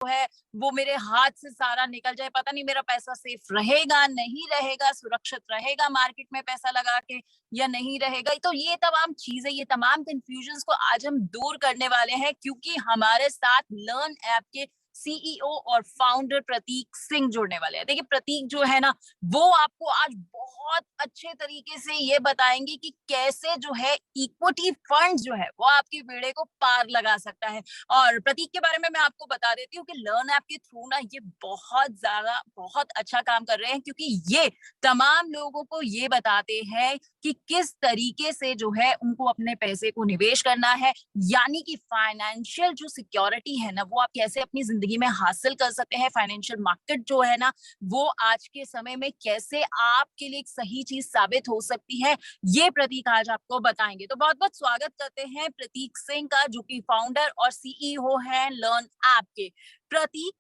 है वो मेरे हाथ से सारा निकल जाए, पता नहीं मेरा पैसा सेफ रहेगा नहीं रहेगा, सुरक्षित रहेगा मार्केट में पैसा लगा के या नहीं रहेगा। तो ये तमाम चीजें, ये तमाम कंफ्यूजन्स को आज हम दूर करने वाले हैं, क्योंकि हमारे साथ लर्न ऐप के सीईओ और फाउंडर प्रतीक सिंह जुड़ने वाले हैं। देखिए प्रतीक जो है ना, वो आपको आज बहुत अच्छे तरीके से ये बताएंगे कि कैसे जो है इक्विटी फंड जो है वो आपके बेड़े को पार लगा सकता है। और प्रतीक के बारे में मैं आपको बता देती हूँ कि लर्न ऐप के थ्रू ना ये बहुत ज्यादा बहुत अच्छा काम कर रहे हैं, क्योंकि ये तमाम लोगों को ये बताते हैं कि किस तरीके से जो है उनको अपने पैसे को निवेश करना है, यानी कि फाइनेंशियल जो सिक्योरिटी है ना, वो आप कैसे अपनी जिंदगी में हासिल कर सकते हैं। फाइनेंशियल मार्केट जो है ना, वो आज के समय में कैसे आपके लिए एक सही चीज साबित हो सकती है, ये प्रतीक आज आपको बताएंगे। तो बहुत बहुत स्वागत करते हैं प्रतीक सिंह का, जो कि फाउंडर और सीईओ है लर्न ऐप के। प्रतीक,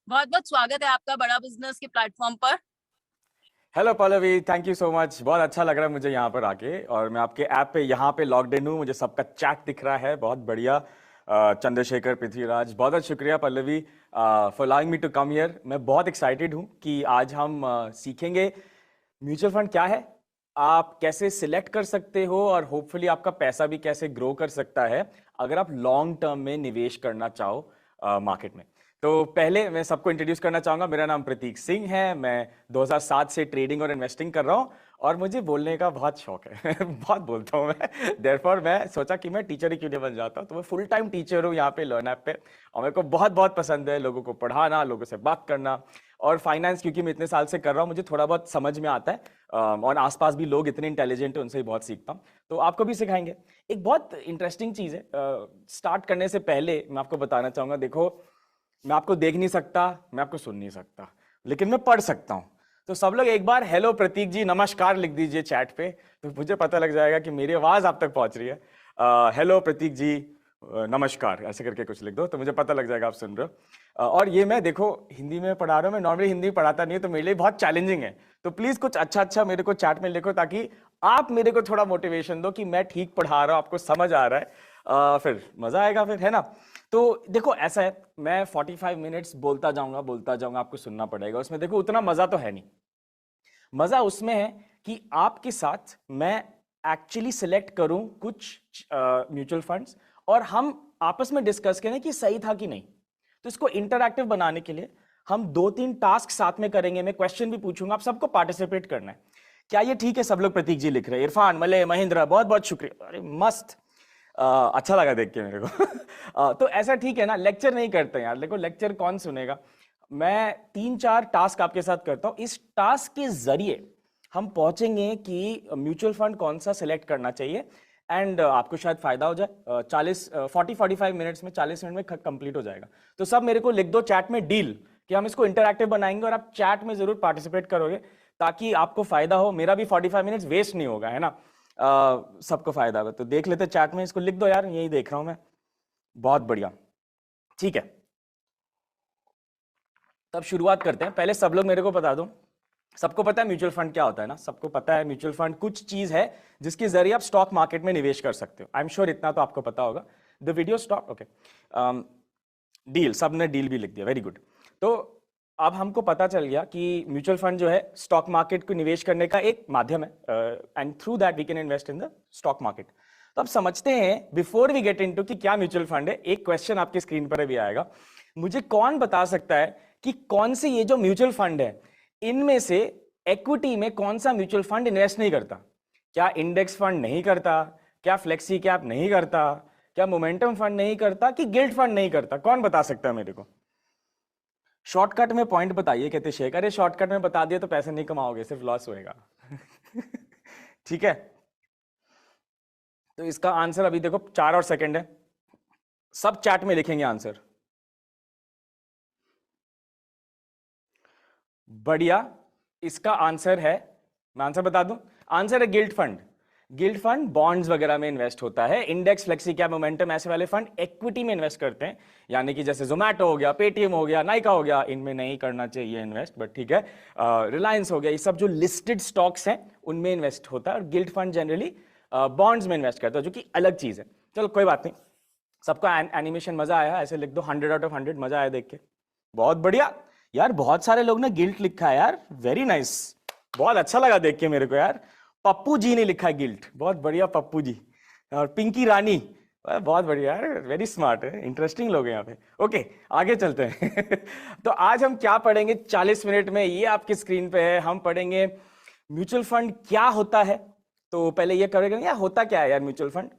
बहुत बहुत स्वागत है आपका बड़ा बिजनेस के प्लेटफॉर्म पर। Hello Pallavi, thank you so much. बहुत अच्छा लग रहा है मुझे यहाँ पर आके, और मैं आपके ऐप पे यहाँ पे लॉग्ड इन हूँ। मुझे सबका चैट दिख रहा है, बहुत बढ़िया। चंद्रशेखर, पृथ्वीराज, बहुत बहुत शुक्रिया Pallavi for allowing me to come here. मैं बहुत एक्साइटेड हूँ कि आज हम सीखेंगे म्यूचुअल फंड क्या है, आप कैसे सिलेक्ट कर सकते हो, और होपफुली आपका पैसा भी कैसे ग्रो कर सकता है अगर आप लॉन्ग टर्म में निवेश करना चाहो मार्केट में। तो पहले मैं सबको इंट्रोड्यूस करना चाहूंगा। मेरा नाम प्रतीक सिंह है। मैं 2007 से ट्रेडिंग और इन्वेस्टिंग कर रहा हूँ, और मुझे बोलने का बहुत शौक है बहुत बोलता हूँ मैं। देयरफॉर मैं सोचा कि मैं टीचर ही क्यों नहीं बन जाता। तो मैं फुल टाइम टीचर हूँ यहाँ पे लर्न ऐप पे, और मेरे को बहुत बहुत पसंद है लोगों को पढ़ाना, लोगों से बात करना। और फाइनेंस क्योंकि मैं इतने साल से कर रहा हूँ, मुझे थोड़ा बहुत समझ में आता है, और आसपास भी लोग इतने इंटेलिजेंट है, उनसे ही बहुत सीखता हूँ। तो आपको भी सिखाएंगे। एक बहुत इंटरेस्टिंग चीज़ है, स्टार्ट करने से पहले मैं आपको बताना चाहूँगा। देखो, मैं आपको देख नहीं सकता, मैं आपको सुन नहीं सकता, लेकिन मैं पढ़ सकता हूं। तो सब लोग एक बार हेलो प्रतीक जी नमस्कार लिख दीजिए चैट पे, तो मुझे पता लग जाएगा कि मेरी आवाज आप तक पहुंच रही है। हेलो प्रतीक जी नमस्कार, ऐसे करके कुछ लिख दो, तो मुझे पता लग जाएगा आप सुन रहे हो। और ये मैं देखो हिंदी में पढ़ा रहा हूँ। मैं नॉर्मली हिंदी पढ़ाता नहीं है, तो मेरे लिए बहुत चैलेंजिंग है। तो प्लीज कुछ अच्छा अच्छा मेरे को चैट में लिखो, ताकि आप मेरे को थोड़ा मोटिवेशन दो कि मैं ठीक पढ़ा रहा हूँ, आपको समझ आ रहा है। फिर मजा आएगा फिर, है ना। तो देखो ऐसा है, मैं 45 मिनट्स बोलता जाऊंगा, आपको सुनना पड़ेगा। उसमें देखो उतना मजा तो है नहीं। मजा उसमें है कि आपके साथ मैं एक्चुअली सिलेक्ट करूं कुछ म्यूचुअल फंड्स, और हम आपस में डिस्कस करें कि सही था कि नहीं। तो इसको इंटरैक्टिव बनाने के लिए हम 2-3 टास्क साथ में करेंगे। मैं क्वेश्चन भी पूछूंगा, आप सबको पार्टिसिपेट करना है। क्या ये ठीक है? सब लोग प्रतीक जी लिख रहे हैं, इरफान, मलय, महेंद्र, बहुत बहुत शुक्रिया। अरे मस्त, अच्छा लगा देख के मेरे को तो ऐसा ठीक है ना, लेक्चर नहीं करते यार। देखो लेक्चर कौन सुनेगा। मैं 3-4 टास्क आपके साथ करता हूं। इस टास्क के जरिए हम पहुंचेंगे कि म्यूचुअल फंड कौन सा सिलेक्ट करना चाहिए, एंड आपको शायद फायदा हो जाए। 45 मिनट्स में, 40 मिनट में कंप्लीट हो जाएगा। तो सब मेरे को लिख दो चैट में डील, कि हम इसको इंटरैक्टिव बनाएंगे, और आप चैट में जरूर पार्टिसिपेट करोगे, ताकि आपको फायदा हो। मेरा भी 45 मिनट्स वेस्ट नहीं होगा, है ना। सबको फायदा होगा। तो देख लेते चैट में, इसको लिख दो यार, यही देख रहा हूं मैं। बहुत बढ़िया, ठीक है। तब शुरुआत करते हैं। पहले सब लोग मेरे को बता दो, सबको पता है म्यूचुअल फंड क्या होता है ना? सबको पता है म्यूचुअल फंड कुछ चीज है जिसके जरिए आप स्टॉक मार्केट में निवेश कर सकते हो। आई एम श्योर इतना तो आपको पता होगा। The video stock, okay. Deal, सबने डील भी लिख दिया, वेरी गुड। तो अब हमको पता चल गया कि म्यूचुअल फंड जो है स्टॉक मार्केट को निवेश करने का एक माध्यम है, and through that we can invest in the stock market. तो अब समझते हैं, बिफोर वी गेट इनटू कि क्या म्यूचुअल फंड है, एक क्वेश्चन आपकी स्क्रीन पर भी आएगा। मुझे कौन बता सकता है कि कौन से ये जो म्यूचुअल फंड है, इनमें से इक्विटी में कौन सा म्यूचुअल फंड इन्वेस्ट नहीं करता? क्या इंडेक्स फंड नहीं करता? क्या फ्लेक्सी कैप नहीं करता? क्या मोमेंटम फंड नहीं करता? कि गिल्ड फंड नहीं करता? कौन बता सकता है मेरे को? शॉर्टकट में पॉइंट बताइए, कहते शेख। अरे शॉर्टकट में बता दिए तो पैसे नहीं कमाओगे, सिर्फ लॉस होएगा ठीक है। तो इसका आंसर अभी देखो 4 और सेकंड है, सब चैट में लिखेंगे आंसर। बढ़िया, इसका आंसर है, मैं आंसर बता दूं, आंसर है guild fund. Guild fund bonds वगैरह में इन्वेस्ट होता है। इंडेक्स, फ्लेक्सी कैप, मोमेंटम, ऐसे वाले फंड इक्विटी में इन्वेस्ट करते हैं। यानी कि जैसे जोमैटो हो गया, पेटीएम हो गया, नाइका हो गया, इनमें नहीं करना चाहिए इन्वेस्ट, बट ठीक है। रिलायंस हो गया, ये सब जो लिस्टेड स्टॉक्स हैं उनमें इन्वेस्ट होता है। और गिल्ड फंड जनरली बॉन्ड्स में इन्वेस्ट करता है, जो कि अलग चीज है। चलो कोई बात नहीं, सबका एनिमेशन मजा आया? ऐसे लिख दो 100 आउट ऑफ 100, मजा आया देख के। बहुत बढ़िया यार, बहुत सारे लोग ने गिल्ट लिखा है यार, वेरी नाइस, बहुत अच्छा लगा देख के मेरे को यार। पप्पू जी ने लिखा है गिल्ट, बहुत बढ़िया पप्पू जी। और पिंकी रानी, बहुत बढ़िया यार, वेरी स्मार्ट है, इंटरेस्टिंग लोग हैं यहाँ पे। ओके आगे चलते हैं। तो आज हम क्या पढ़ेंगे 40 मिनट में, ये आपकी स्क्रीन पे है। हम पढ़ेंगे म्यूचुअल फंड क्या होता है। तो पहले ये करेंगे यार होता क्या है यार म्यूचुअल फंड,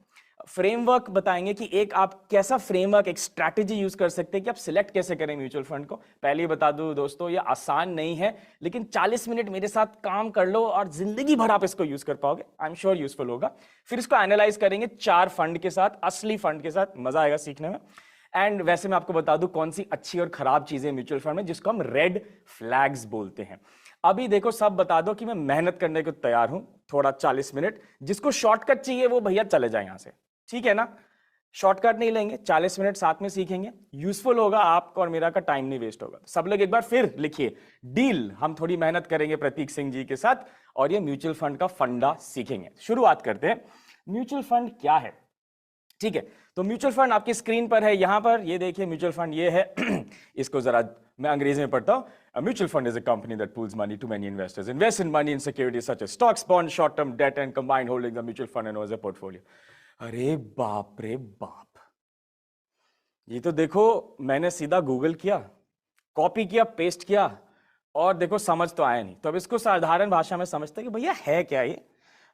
फ्रेमवर्क बताएंगे कि एक आप कैसा फ्रेमवर्क, एक स्ट्रैटेजी यूज कर सकते हैं कि आप सिलेक्ट कैसे करें म्यूचुअल फंड को। पहले ही बता दूं दोस्तों, ये आसान नहीं है, लेकिन 40 मिनट मेरे साथ काम कर लो और जिंदगी भर आप इसको यूज कर पाओगे। आई एम श्योर यूजफुल होगा। फिर इसको एनालाइज करेंगे 4 फंड के साथ, असली फंड के साथ, मजा आएगा सीखने में। एंड वैसे मैं आपको बता दूं कौन सी अच्छी और खराब चीजें म्यूचुअल फंड में, जिसको हम रेड फ्लैग्स बोलते हैं। अभी देखो सब बता दो कि मैं मेहनत करने को तैयार हूं थोड़ा 40 मिनट। जिसको शॉर्टकट चाहिए वो भैया चले जाए यहां से, ठीक है ना। शॉर्टकट नहीं लेंगे, 40 मिनट साथ में सीखेंगे, यूजफुल होगा आपको और मेरा का टाइम नहीं वेस्ट होगा। सब लोग एक बार फिर लिखिए डील, हम थोड़ी मेहनत करेंगे प्रतीक सिंह जी के साथ और ये म्यूचुअल फंड का फंडा सीखेंगे। शुरुआत करते हैं, म्यूचुअल फंड क्या है, ठीक है। तो म्यूचुअल फंड आपकी स्क्रीन पर है, यहां पर ये देखिए म्यूचुअल फंड ये है। इसको जरा मैं अंग्रेजी में पढ़ता हूं। A mutual fund is a company that pools money to many investors, invest in money in securities such as stocks, bonds, short-term debt, and combined holdings of mutual fund and as a portfolio. अरे बाप रे बाप, ये तो देखो मैंने सीधा Google किया, कॉपी किया, पेस्ट किया और देखो समझ तो आया नहीं। तो अब इसको साधारण भाषा में समझते हैं कि भैया है क्या ये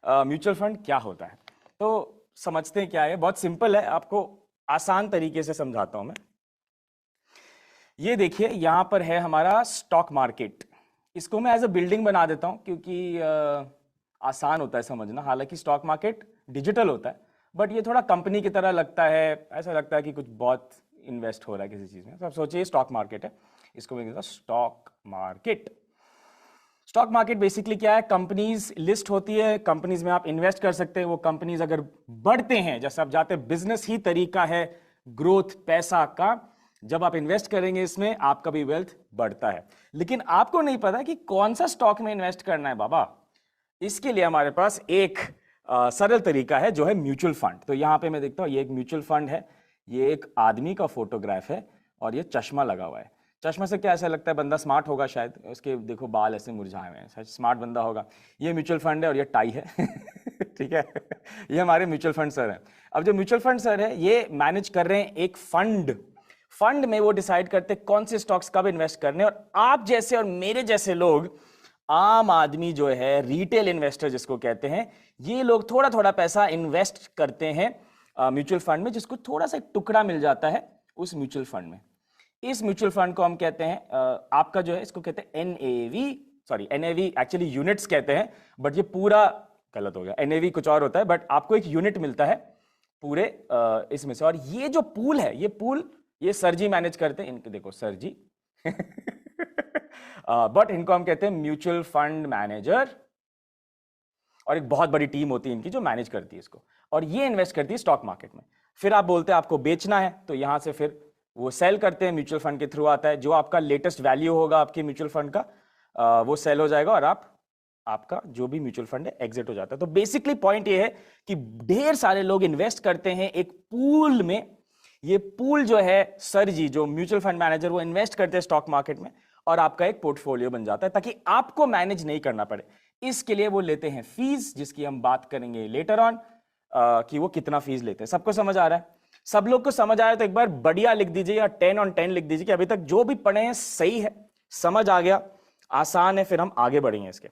म्यूचुअल फंड क्या होता है। तो समझते हैं क्या है, बहुत सिंपल है, आपको आसान तरीके से समझाता हूं मैं। ये देखिए यहां पर है हमारा स्टॉक मार्केट। इसको मैं एज अ बिल्डिंग बना देता हूं क्योंकि आसान होता है समझना। हालांकि स्टॉक मार्केट डिजिटल होता है बट ये थोड़ा कंपनी की तरह लगता है, ऐसा लगता है कि कुछ बहुत इन्वेस्ट हो रहा है किसी चीज में। तो आप सोचिए स्टॉक मार्केट है, इसको मैं कहता हूं stock market. Stock market basically क्या है, कंपनीज लिस्ट होती है, कंपनीज में आप इन्वेस्ट कर सकते हैं। वो कंपनीज अगर बढ़ते हैं, जैसे आप जाते हैं, बिजनेस ही तरीका है ग्रोथ पैसा का। जब आप इन्वेस्ट करेंगे इसमें आपका भी वेल्थ बढ़ता है। लेकिन आपको नहीं पता कि कौन सा स्टॉक में इन्वेस्ट करना है बाबा। इसके लिए हमारे पास एक सरल तरीका है जो है म्यूचुअल फंड। तो यहां पे मैं देखता हूं ये एक म्यूचुअल फंड है, ये एक आदमी का फोटोग्राफ है और ये चश्मा लगा हुआ है। चश्मा से क्या ऐसा लगता है बंदा स्मार्ट होगा शायद, उसके देखो बाल ऐसे मुरझाए हुए हैं, शायद स्मार्ट बंदा होगा। ये म्यूचुअल फंड है और ये टाई है। ठीक है, ये हमारे म्यूचुअल फंड सर है। अब जो म्यूचुअल फंड सर है ये मैनेज कर रहे हैं एक फंड। फंड में वो डिसाइड करते हैं कौन से स्टॉक्स कब इन्वेस्ट करने, और आप जैसे और मेरे जैसे लोग, आम आदमी जो है, रिटेल इन्वेस्टर जिसको कहते हैं, ये लोग थोड़ा थोड़ा पैसा इन्वेस्ट करते हैं म्यूचुअल फंड में, जिसको थोड़ा सा टुकड़ा मिल जाता है उस म्यूचुअल फंड में। इस म्यूचुअल फंड को हम कहते हैं आपका जो है, इसको कहते हैं एनएवी एक्चुअली यूनिट्स कहते हैं, बट ये पूरा गलत हो गया। एनएवी कुछ और होता है, बट आपको एक यूनिट मिलता है पूरे इसमें से। और ये जो पूल है, ये पूल ये सर जी मैनेज करते हैं, इनके देखो सर जी। बट इनको हम कहते हैं म्यूचुअल फंड मैनेजर, और एक बहुत बड़ी टीम होती है इनकी जो मैनेज करती है इसको, और ये इन्वेस्ट करती है स्टॉक मार्केट में। फिर आप बोलते हैं आपको बेचना है, तो यहां से फिर वो सेल करते हैं, म्यूचुअल फंड के थ्रू आता है। जो आपका लेटेस्ट वैल्यू होगा आपके म्यूचुअल फंड का वो सेल हो जाएगा और आपका जो भी म्यूचुअल फंड है एग्जिट हो जाता है। तो बेसिकली पॉइंट ये है कि ढेर सारे लोग इन्वेस्ट करते हैं एक पूल में। ये पूल जो है सर जी जो म्यूचुअल फंड मैनेजर वो इन्वेस्ट करते हैं स्टॉक मार्केट में, और आपका एक पोर्टफोलियो बन जाता है ताकि आपको मैनेज नहीं करना पड़े। इसके लिए वो लेते हैं फीस, जिसकी हम बात करेंगे लेटर ऑन कि वो कितना फीस लेते हैं। सबको समझ आ रहा है? सब लोग को समझ आया तो एक बार बढ़िया लिख दीजिए, या 10 on 10 लिख दीजिए कि अभी तक जो भी पढ़े हैं सही है, समझ आ गया, आसान है। फिर हम आगे बढ़ेंगे इसके।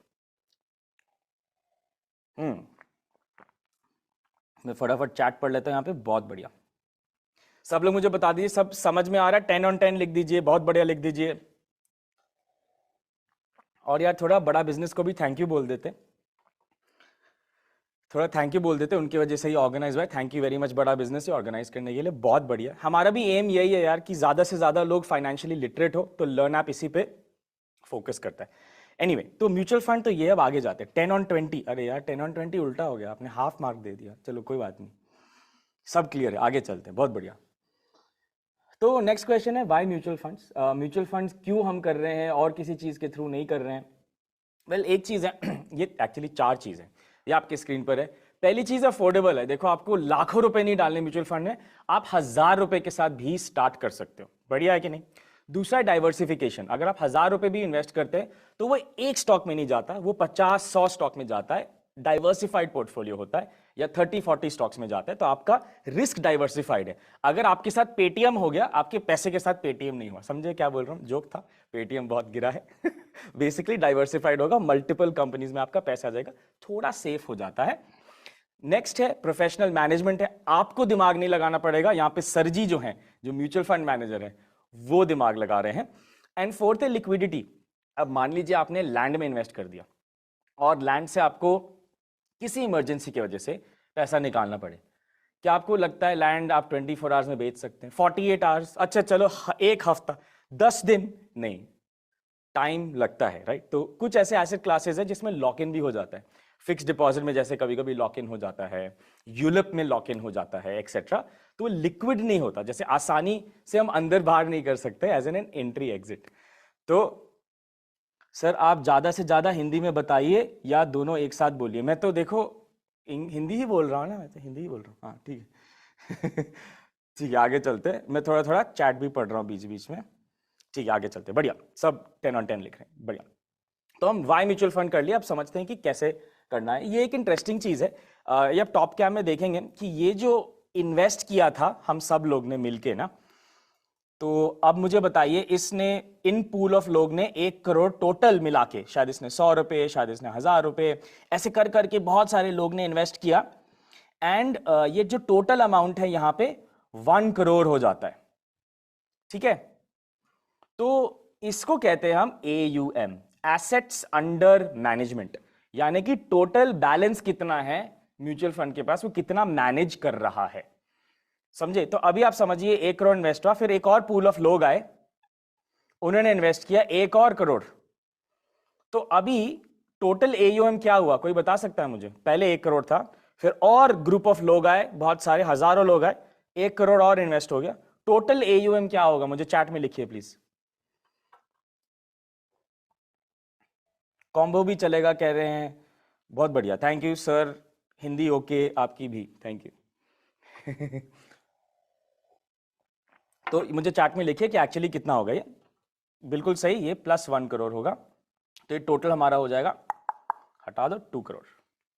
मैं फटाफट चैट पढ़ लेता हूं यहां पे, बहुत बढ़िया। सब लोग मुझे बता दीजिए सब समझ में आ रहा है? 10 on 10 लिख दीजिए, बहुत बढ़िया लिख दीजिए। और यार थोड़ा बड़ा बिजनेस को भी थैंक यू बोल देते, थोड़ा थैंक यू बोल देते, उनकी वजह से ही ऑर्गेनाइज हुआ है। थैंक यू वेरी मच बड़ा बिजनेस ऑर्गेनाइज करने के लिए, बहुत बढ़िया। हमारा भी एम यही है यार कि ज्यादा से ज्यादा लोग फाइनेंशियली लिटरेट हो, तो लर्न ऐप इसी पे फोकस करता है। एनीवे, तो म्यूचुअल फंड तो ये अब आगे जाते हैं 10 on 20। अरे यार 10 on 20 उल्टा हो गया, आपने हाफ मार्क दे दिया, चलो कोई बात नहीं, सब क्लियर है, आगे चलते हैं, बहुत बढ़िया। तो नेक्स्ट क्वेश्चन है why mutual funds. Mutual funds क्यों हम कर रहे हैं और किसी चीज के थ्रू नहीं कर रहे हैं? वेल एक चीज है, ये एक्चुअली 4 चीज है, ये आपके स्क्रीन पर है। पहली चीज अफोर्डेबल है। देखो, आपको लाखों रुपए नहीं डालने म्यूचुअल फंड में, आप 1000 रुपए के साथ भी स्टार्ट कर सकते हो। बढ़िया है कि नहीं? दूसरा, डाइवर्सिफिकेशन। अगर आप 1000 रुपए भी इन्वेस्ट करते हैं तो वो एक स्टॉक में नहीं जाता, वो 50-100 स्टॉक में जाता है। डाइवर्सिफाइड पोर्टफोलियो होता है, या 30-40 स्टॉक्स में जाता है, तो आपका रिस्क डाइवर्सिफाइड है। अगर आपके साथ पेटीएम हो गया, आपके पैसे के साथ पेटीएम नहीं हुआ। समझे क्या बोल रहा हूं? जोक था, पेटीएम बहुत गिरा है। बेसिकली डाइवर्सिफाइड होगा, मल्टीपल कंपनीज में आपका पैसा आ जाएगा, थोड़ा सेफ हो जाता है। नेक्स्ट है प्रोफेशनल मैनेजमेंट है, आपको दिमाग नहीं लगाना पड़ेगा। यहां पे सरजी जो है, जो म्यूचुअल फंड मैनेजर है, वो दिमाग लगा रहे हैं। एंड फोर्थ है लिक्विडिटी। अब मान लीजिए आपने लैंड में इन्वेस्ट कर दिया और लैंड से आपको किसी इमरजेंसी की वजह से पैसा निकालना पड़े, क्या आपको लगता है लैंड आप 24 आवर्स में बेच सकते हैं? 48 आवर्स, अच्छा चलो एक हफ्ता, 10 दिन नहीं, टाइम लगता है, राइट? तो कुछ ऐसे एसेट क्लासेस है जिसमें लॉक इन भी हो जाता है। फिक्स डिपॉजिट में जैसे कभी कभी लॉक इन हो जाता है, यूलिप में लॉक इन हो जाता है, एक्सेट्रा। तो वो लिक्विड नहीं होता, जैसे आसानी से हम अंदर बाहर नहीं कर सकते एज एन एंट्री एग्जिट। तो सर आप ज्यादा से ज्यादा हिंदी में बताइए या दोनों एक साथ बोलिए। मैं तो देखो हिंदी ही बोल रहा हूँ ना, मैं तो हिंदी ही बोल रहा हूँ। हाँ ठीक है। ठीक है, आगे चलते हैं। मैं थोड़ा थोड़ा चैट भी पढ़ रहा हूँ बीच बीच में। ठीक है, आगे चलते हैं। बढ़िया, सब 10 on 10 लिख रहे हैं, बढ़िया। तो हम वाई म्यूचुअल फंड कर लिया, अब समझते हैं कि कैसे करना है। ये एक इंटरेस्टिंग चीज है। ये अब टॉप कैम में देखेंगे कि ये जो इन्वेस्ट किया था हम सब लोग ने मिलके ना, तो अब मुझे बताइए, इसने इन पूल ऑफ लोग ने 1 करोड़ टोटल मिला के, शायद इसने 100 रुपए, शायद इसने 1000 रुपए, ऐसे कर करके बहुत सारे लोग ने इन्वेस्ट किया। एंड ये जो टोटल अमाउंट है यहां पे 1 करोड़ हो जाता है। ठीक है, तो इसको कहते हैं हम AUM, एसेट्स अंडर मैनेजमेंट, यानी कि टोटल बैलेंस कितना है म्यूचुअल फंड के पास, वो कितना मैनेज कर रहा है। समझे? तो अभी आप समझिए 1 करोड़ इन्वेस्ट हुआ, फिर एक और पूल ऑफ लोग आए, उन्होंने इन्वेस्ट किया 1 और करोड़। तो अभी टोटल AUM क्या हुआ, कोई बता सकता है मुझे? पहले 1 करोड़ था, फिर और ग्रुप ऑफ लोग आए, बहुत सारे हजारों लोग आए, 1 करोड़ और इन्वेस्ट हो गया। टोटल AUM क्या होगा, मुझे चैट में लिखिए प्लीज। कॉम्बो भी चलेगा कह रहे हैं, बहुत बढ़िया, thank you sir. Hindi okay आपकी भी, थैंक यू। तो मुझे चैट में लिखिए कि एक्चुअली कितना होगा ये। बिल्कुल सही, ये +1 करोड़ होगा। तो ये टोटल हमारा हो जाएगा, हटा दो, 2 करोड़।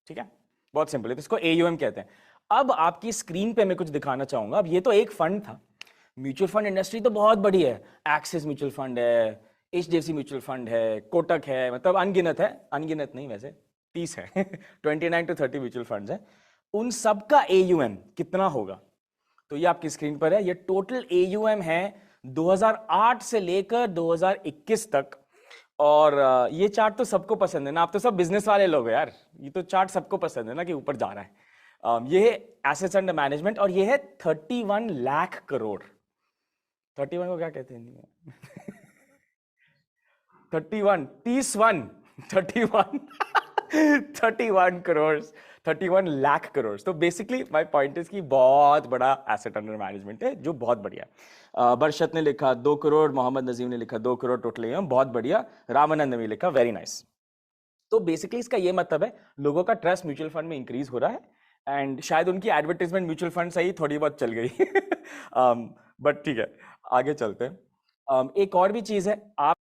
ठीक है, बहुत सिंपल है, तो इसको AUM कहते हैं। अब आपकी स्क्रीन पे मैं कुछ दिखाना चाहूंगा। अब ये तो एक फंड था, म्यूचुअल फंड इंडस्ट्री तो बहुत बड़ी है। एक्सिस म्यूचुअल फंड है, HDFC म्यूचुअल फंड है, कोटक है, मतलब अनगिनत है, अनगिनत नहीं वैसे 30 है। 29 to 30 म्यूचुअल फंड्स हैं। उन सबका AUM कितना होगा, तो ये आपकी स्क्रीन पर है। ये टोटल AUM है 2008 से लेकर 2021 तक। और ये चार्ट तो सबको पसंद है ना, आप तो सब बिजनेस वाले लोग हैं यार, ये तो चार्ट सबको पसंद है ना कि ऊपर जा रहा है। ये है एसेट्स अंडर मैनेजमेंट और ये है 31 लाख करोड़। 31 को क्या कहते हैं हिंदी में? 31 31 करोड़, 31 लाख करोड़। तो बेसिकली माय पॉइंट इज कि बहुत बड़ा एसेट अंडर मैनेजमेंट है, जो बहुत बढ़िया है। बरशत ने लिखा 2 करोड़, मोहम्मद नजीम ने लिखा 2 करोड़ टोटल AUM, बहुत बढ़िया। रामानंद ने लिखा वेरी नाइस। तो बेसिकली इसका ये मतलब है लोगों का ट्रस्ट म्यूचुअल फंड में इंक्रीज हो रहा है। एंड शायद उनकी एडवर्टाइजमेंट म्यूचुअल फंड से ही थोड़ी बहुत चल गई। बट ठीक है, आगे चलते हैं। एक और भी चीज है, आप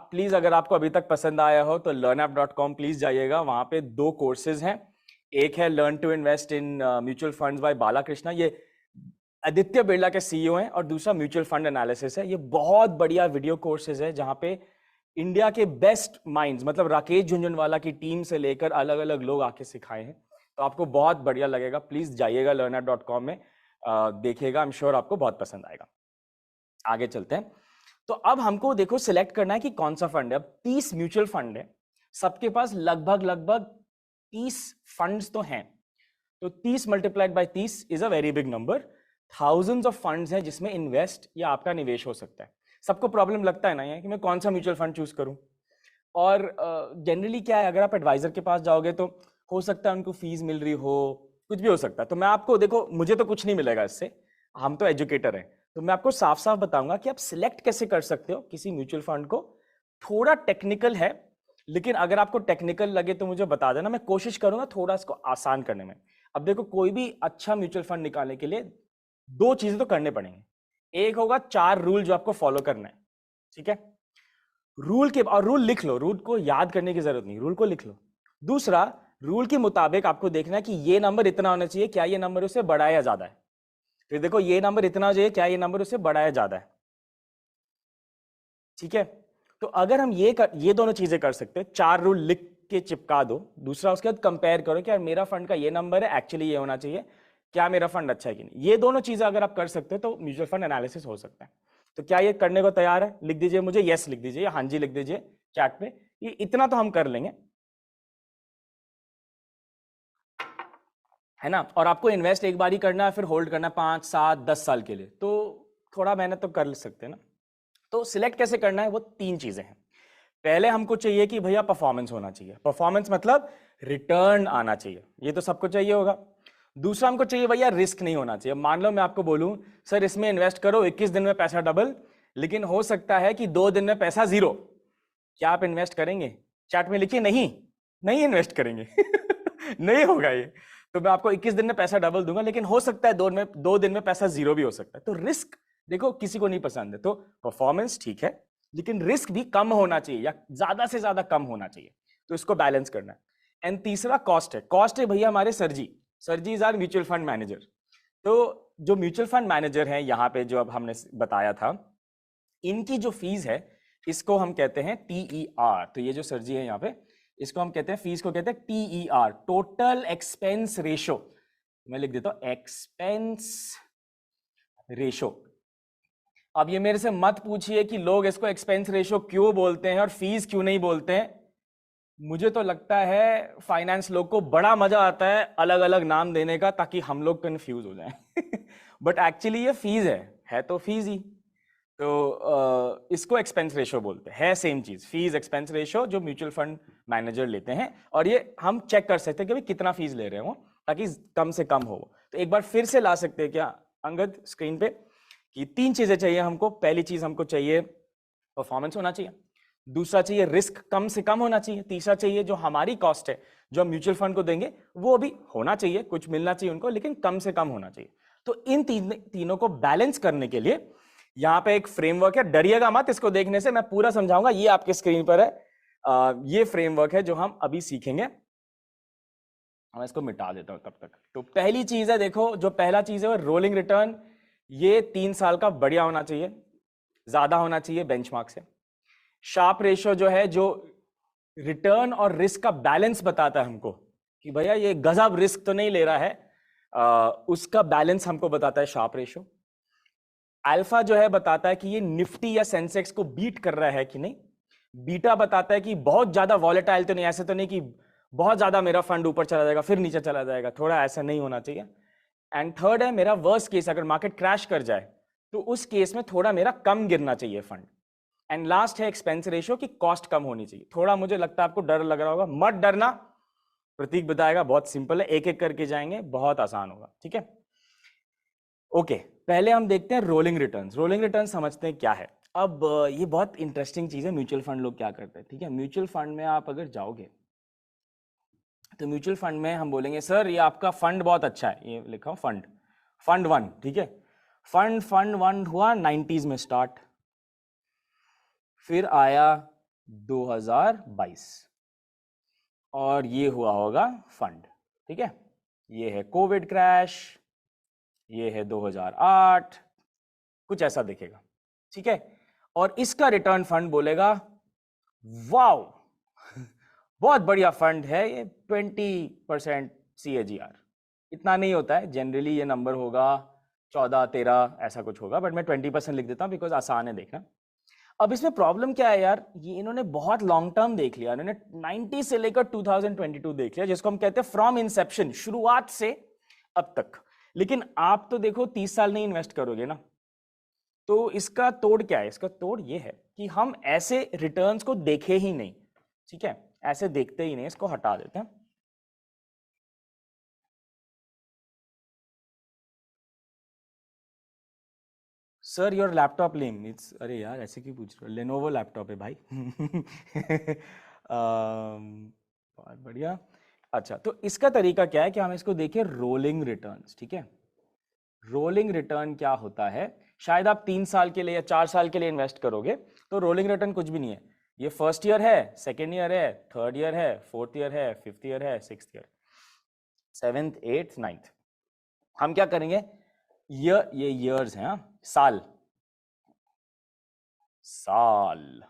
प्लीज अगर आपको अभी तक पसंद आया हो तो learnapp.com प्लीज जाइएगा। वहां पे 2 कोर्सेज हैं, एक है learn to invest in mutual funds by Balakrishna, ये आदित्य बिरला के CEO हैं, और दूसरा म्यूचुअल फंड एनालिसिस है। ये बहुत बढ़िया वीडियो कोर्सेज है जहां पे इंडिया के बेस्ट माइंड्स, मतलब राकेश झुंझुनवाला की टीम से लेकर अलग अलग लोग आके सिखाए हैं। तो आपको बहुत बढ़िया लगेगा, प्लीज जाइएगा learnapp.com में, देखिएगा, आई एम श्योर आपको बहुत पसंद आएगा। आगे चलते हैं। तो अब हमको देखो सिलेक्ट करना है कि कौन सा फंड है। अब 30 म्यूचुअल फंड है, सबके पास लगभग 30 फंड्स तो हैं। तो 30 multiplied by 30 is a very big number. Thousands of funds हैं जिसमें इन्वेस्ट या आपका निवेश हो सकता है। सबको प्रॉब्लम लगता है ना ये कि मैं कौन सा म्यूचुअल फंड चूज करूं। और जनरली क्या है, अगर आप एडवाइजर के पास जाओगे तो हो सकता है उनको फीस मिल रही हो, कुछ भी हो सकता है। तो मैं आपको, देखो मुझे तो कुछ नहीं मिलेगा इससे, हम तो एजुकेटर हैं, तो मैं आपको साफ साफ बताऊंगा कि आप सिलेक्ट कैसे कर सकते हो किसी म्यूचुअल फंड को। थोड़ा टेक्निकल है लेकिन अगर आपको टेक्निकल लगे तो मुझे बता देना, मैं कोशिश करूंगा थोड़ा इसको आसान करने में। अब देखो, कोई भी अच्छा म्यूचुअल फंड निकालने के लिए दो चीजें तो करने पड़ेंगे। एक होगा 4 रूल जो आपको फॉलो करना है, ठीक है। रूल के, और रूल लिख लो, रूल को याद करने की जरूरत नहीं, रूल को लिख लो। दूसरा, रूल के मुताबिक आपको देखना है कि ये नंबर इतना होना चाहिए, क्या ये नंबर उससे बड़ा या ज्यादा है। फिर देखो, ये नंबर इतना हो चाहिए, क्या ये नंबर उससे बड़ा या ज्यादा है, ठीक है। तो अगर हम ये दोनों चीजें कर सकते हैं, 4 रूल लिख के चिपका दो। दूसरा, उसके बाद कंपेयर करो कि यार मेरा फंड का ये नंबर है, एक्चुअली ये होना चाहिए, क्या मेरा फंड अच्छा है कि नहीं। ये दोनों चीजें अगर आप कर सकते हो तो म्यूचुअल फंड एनालिसिस हो सकता है। तो क्या ये करने को तैयार है? लिख दीजिए मुझे यस लिख दीजिए या हाँ जी लिख दीजिए चैट पे। ये इतना तो हम कर लेंगे, है ना। और आपको इन्वेस्ट एक बार ही करना है, फिर होल्ड करना है 5, 7, 10 साल के लिए, तो थोड़ा मेहनत तो कर सकते हैं ना। तो सिलेक्ट कैसे करना है, वो 3 चीजें हैं। पहले हमको चाहिए कि भैया परफॉर्मेंस होना चाहिए। परफॉर्मेंस मतलब रिटर्न आना चाहिए, ये तो सबको चाहिए होगा। दूसरा, हमको चाहिए भैया रिस्क नहीं होना चाहिए। मान लो मैं आपको बोलूं सर इसमें इन्वेस्ट करो, 21 दिन में पैसा डबल, लेकिन हो सकता है कि 2 दिन में पैसा जीरो, क्या आप इन्वेस्ट करेंगे? चैट में लिखिए नहीं, नहीं इन्वेस्ट करेंगे नहीं होगा ये। तो मैं आपको 21 दिन में पैसा डबल दूंगा, लेकिन हो सकता है 2 दिन में पैसा जीरो भी हो सकता है। तो रिस्क देखो किसी को नहीं पसंद है। तो परफॉर्मेंस ठीक है, लेकिन रिस्क भी कम होना चाहिए या ज्यादा से ज्यादा कम होना चाहिए, तो इसको बैलेंस करना है। एंड तीसरा कॉस्ट है। कॉस्ट है भैया हमारे sir ji is our mutual fund manager. तो जो म्यूचुअल फंड मैनेजर है यहाँ पे, जो अब हमने बताया था, इनकी जो फीस है इसको हम कहते हैं TER। तो ये जो सर जी है यहाँ पे, इसको हम कहते हैं, फीस को कहते हैं TER, टोटल एक्सपेंस रेशो। मैं लिख देता हूं एक्सपेंस रेशो। अब ये मेरे से मत पूछिए कि लोग इसको एक्सपेंस रेशो क्यों बोलते हैं और फीस क्यों नहीं बोलते हैं। मुझे तो लगता है फाइनेंस लोग को बड़ा मजा आता है अलग अलग नाम देने का, ताकि हम लोग कंफ्यूज हो जाएं बट एक्चुअली ये फीस है तो फीस ही। तो इसको एक्सपेंस रेशो बोलते हैं, सेम चीज, फीस एक्सपेंस रेशो जो म्यूचुअल फंड मैनेजर लेते हैं। और ये हम चेक कर सकते हैं कि भाई कितना फीस ले रहे हो, ताकि कम से कम हो। तो एक बार फिर से ला सकते हैं क्या अंगद स्क्रीन पे, कि 3 चीजें चाहिए हमको। पहली चीज हमको चाहिए परफॉर्मेंस होना चाहिए, दूसरा चाहिए रिस्क कम से कम होना चाहिए, तीसरा चाहिए जो हमारी कॉस्ट है जो हम म्यूचुअल फंड को देंगे वो भी होना चाहिए, कुछ मिलना चाहिए उनको, लेकिन कम से कम होना चाहिए। तो इन तीनों को बैलेंस करने के लिए यहां पे एक फ्रेमवर्क है। डरिएगा मत इसको देखने से, मैं पूरा समझाऊंगा, ये आपके स्क्रीन पर है। ये फ्रेमवर्क है जो हम अभी सीखेंगे। मैं इसको मिटा देता हूं तब तक। तो पहली चीज है, देखो जो पहला चीज है वो रोलिंग रिटर्न। ये 3 साल का बढ़िया होना चाहिए, ज्यादा होना चाहिए बेंचमार्क से। शार्प रेशो जो है, जो रिटर्न और रिस्क का बैलेंस बताता है हमको कि भैया ये गजब रिस्क तो नहीं ले रहा है, उसका बैलेंस हमको बताता है शार्प रेशो। अल्फा जो है बताता है कि ये निफ्टी या सेंसेक्स को बीट कर रहा है कि नहीं। बीटा बताता है कि बहुत ज्यादा वॉलेटाइल तो नहीं, ऐसे तो नहीं कि बहुत ज्यादा मेरा फंड ऊपर चला जाएगा फिर नीचे चला जाएगा, थोड़ा ऐसा नहीं होना चाहिए। एंड थर्ड है मेरा वर्स्ट केस, अगर मार्केट क्रैश कर जाए तो उस केस में थोड़ा मेरा कम गिरना चाहिए फंड। एंड लास्ट है एक्सपेंस रेशियो, की कॉस्ट कम होनी चाहिए। थोड़ा मुझे लगता है आपको डर लग रहा होगा, मत डरना, प्रतीक बताएगा, बहुत सिंपल है, एक एक करके जाएंगे, बहुत आसान होगा, ठीक है। ओके, पहले हम देखते हैं रोलिंग रिटर्न्स। रोलिंग रिटर्न समझते हैं क्या है। अब ये बहुत इंटरेस्टिंग चीज है, म्यूचुअल फंड लोग क्या करते हैं, ठीक है। म्यूचुअल फंड में आप अगर जाओगे तो म्यूचुअल फंड में हम बोलेंगे सर ये आपका फंड बहुत अच्छा है, ये लिखा हो फंड 1, ठीक है। फंड 1 हुआ 90s में स्टार्ट, फिर आया 2022 और ये हुआ होगा फंड, ठीक है। ये है कोविड क्रैश, ये है 2008, कुछ ऐसा दिखेगा, ठीक है। और इसका रिटर्न फंड बोलेगा वाओ बहुत बढ़िया फंड है ये, 20% CAGR। इतना नहीं होता है जनरली, ये नंबर होगा 14, 13 ऐसा कुछ होगा, बट मैं 20% लिख देता हूं बिकॉज आसान है देखना। अब इसमें प्रॉब्लम क्या है यार, ये इन्होंने बहुत लॉन्ग टर्म देख लिया, इन्होंने 90 से लेकर 2022 देख लिया, जिसको हम कहते हैं फ्रॉम इंसेप्शन, शुरुआत से अब तक। लेकिन आप तो देखो 30 साल नहीं इन्वेस्ट करोगे ना। तो इसका तोड़ क्या है, इसका तोड़ ये है कि हम ऐसे रिटर्न्स को देखे ही नहीं, ठीक है, ऐसे देखते ही नहीं, इसको हटा देते हैं। Sir your laptop lame, it's, अरे यार ऐसे क्यों पूछ रहे हो, लेनोवो लैपटॉप है भाई बहुत बढ़िया। अच्छा, तो इसका तरीका क्या है कि हम इसको देखिए रोलिंग रिटर्न्स, ठीक है। रोलिंग रिटर्न क्या होता है, शायद आप 3 साल के लिए या 4 साल के लिए इन्वेस्ट करोगे, तो रोलिंग रिटर्न कुछ भी नहीं है। ये फर्स्ट ईयर है, सेकेंड ईयर है, थर्ड ईयर है, फोर्थ ईयर है, फिफ्थ ईयर है, sixth year, seventh, eighth, ninth. हम क्या करेंगे, ये ईयर्स हैं, साल साल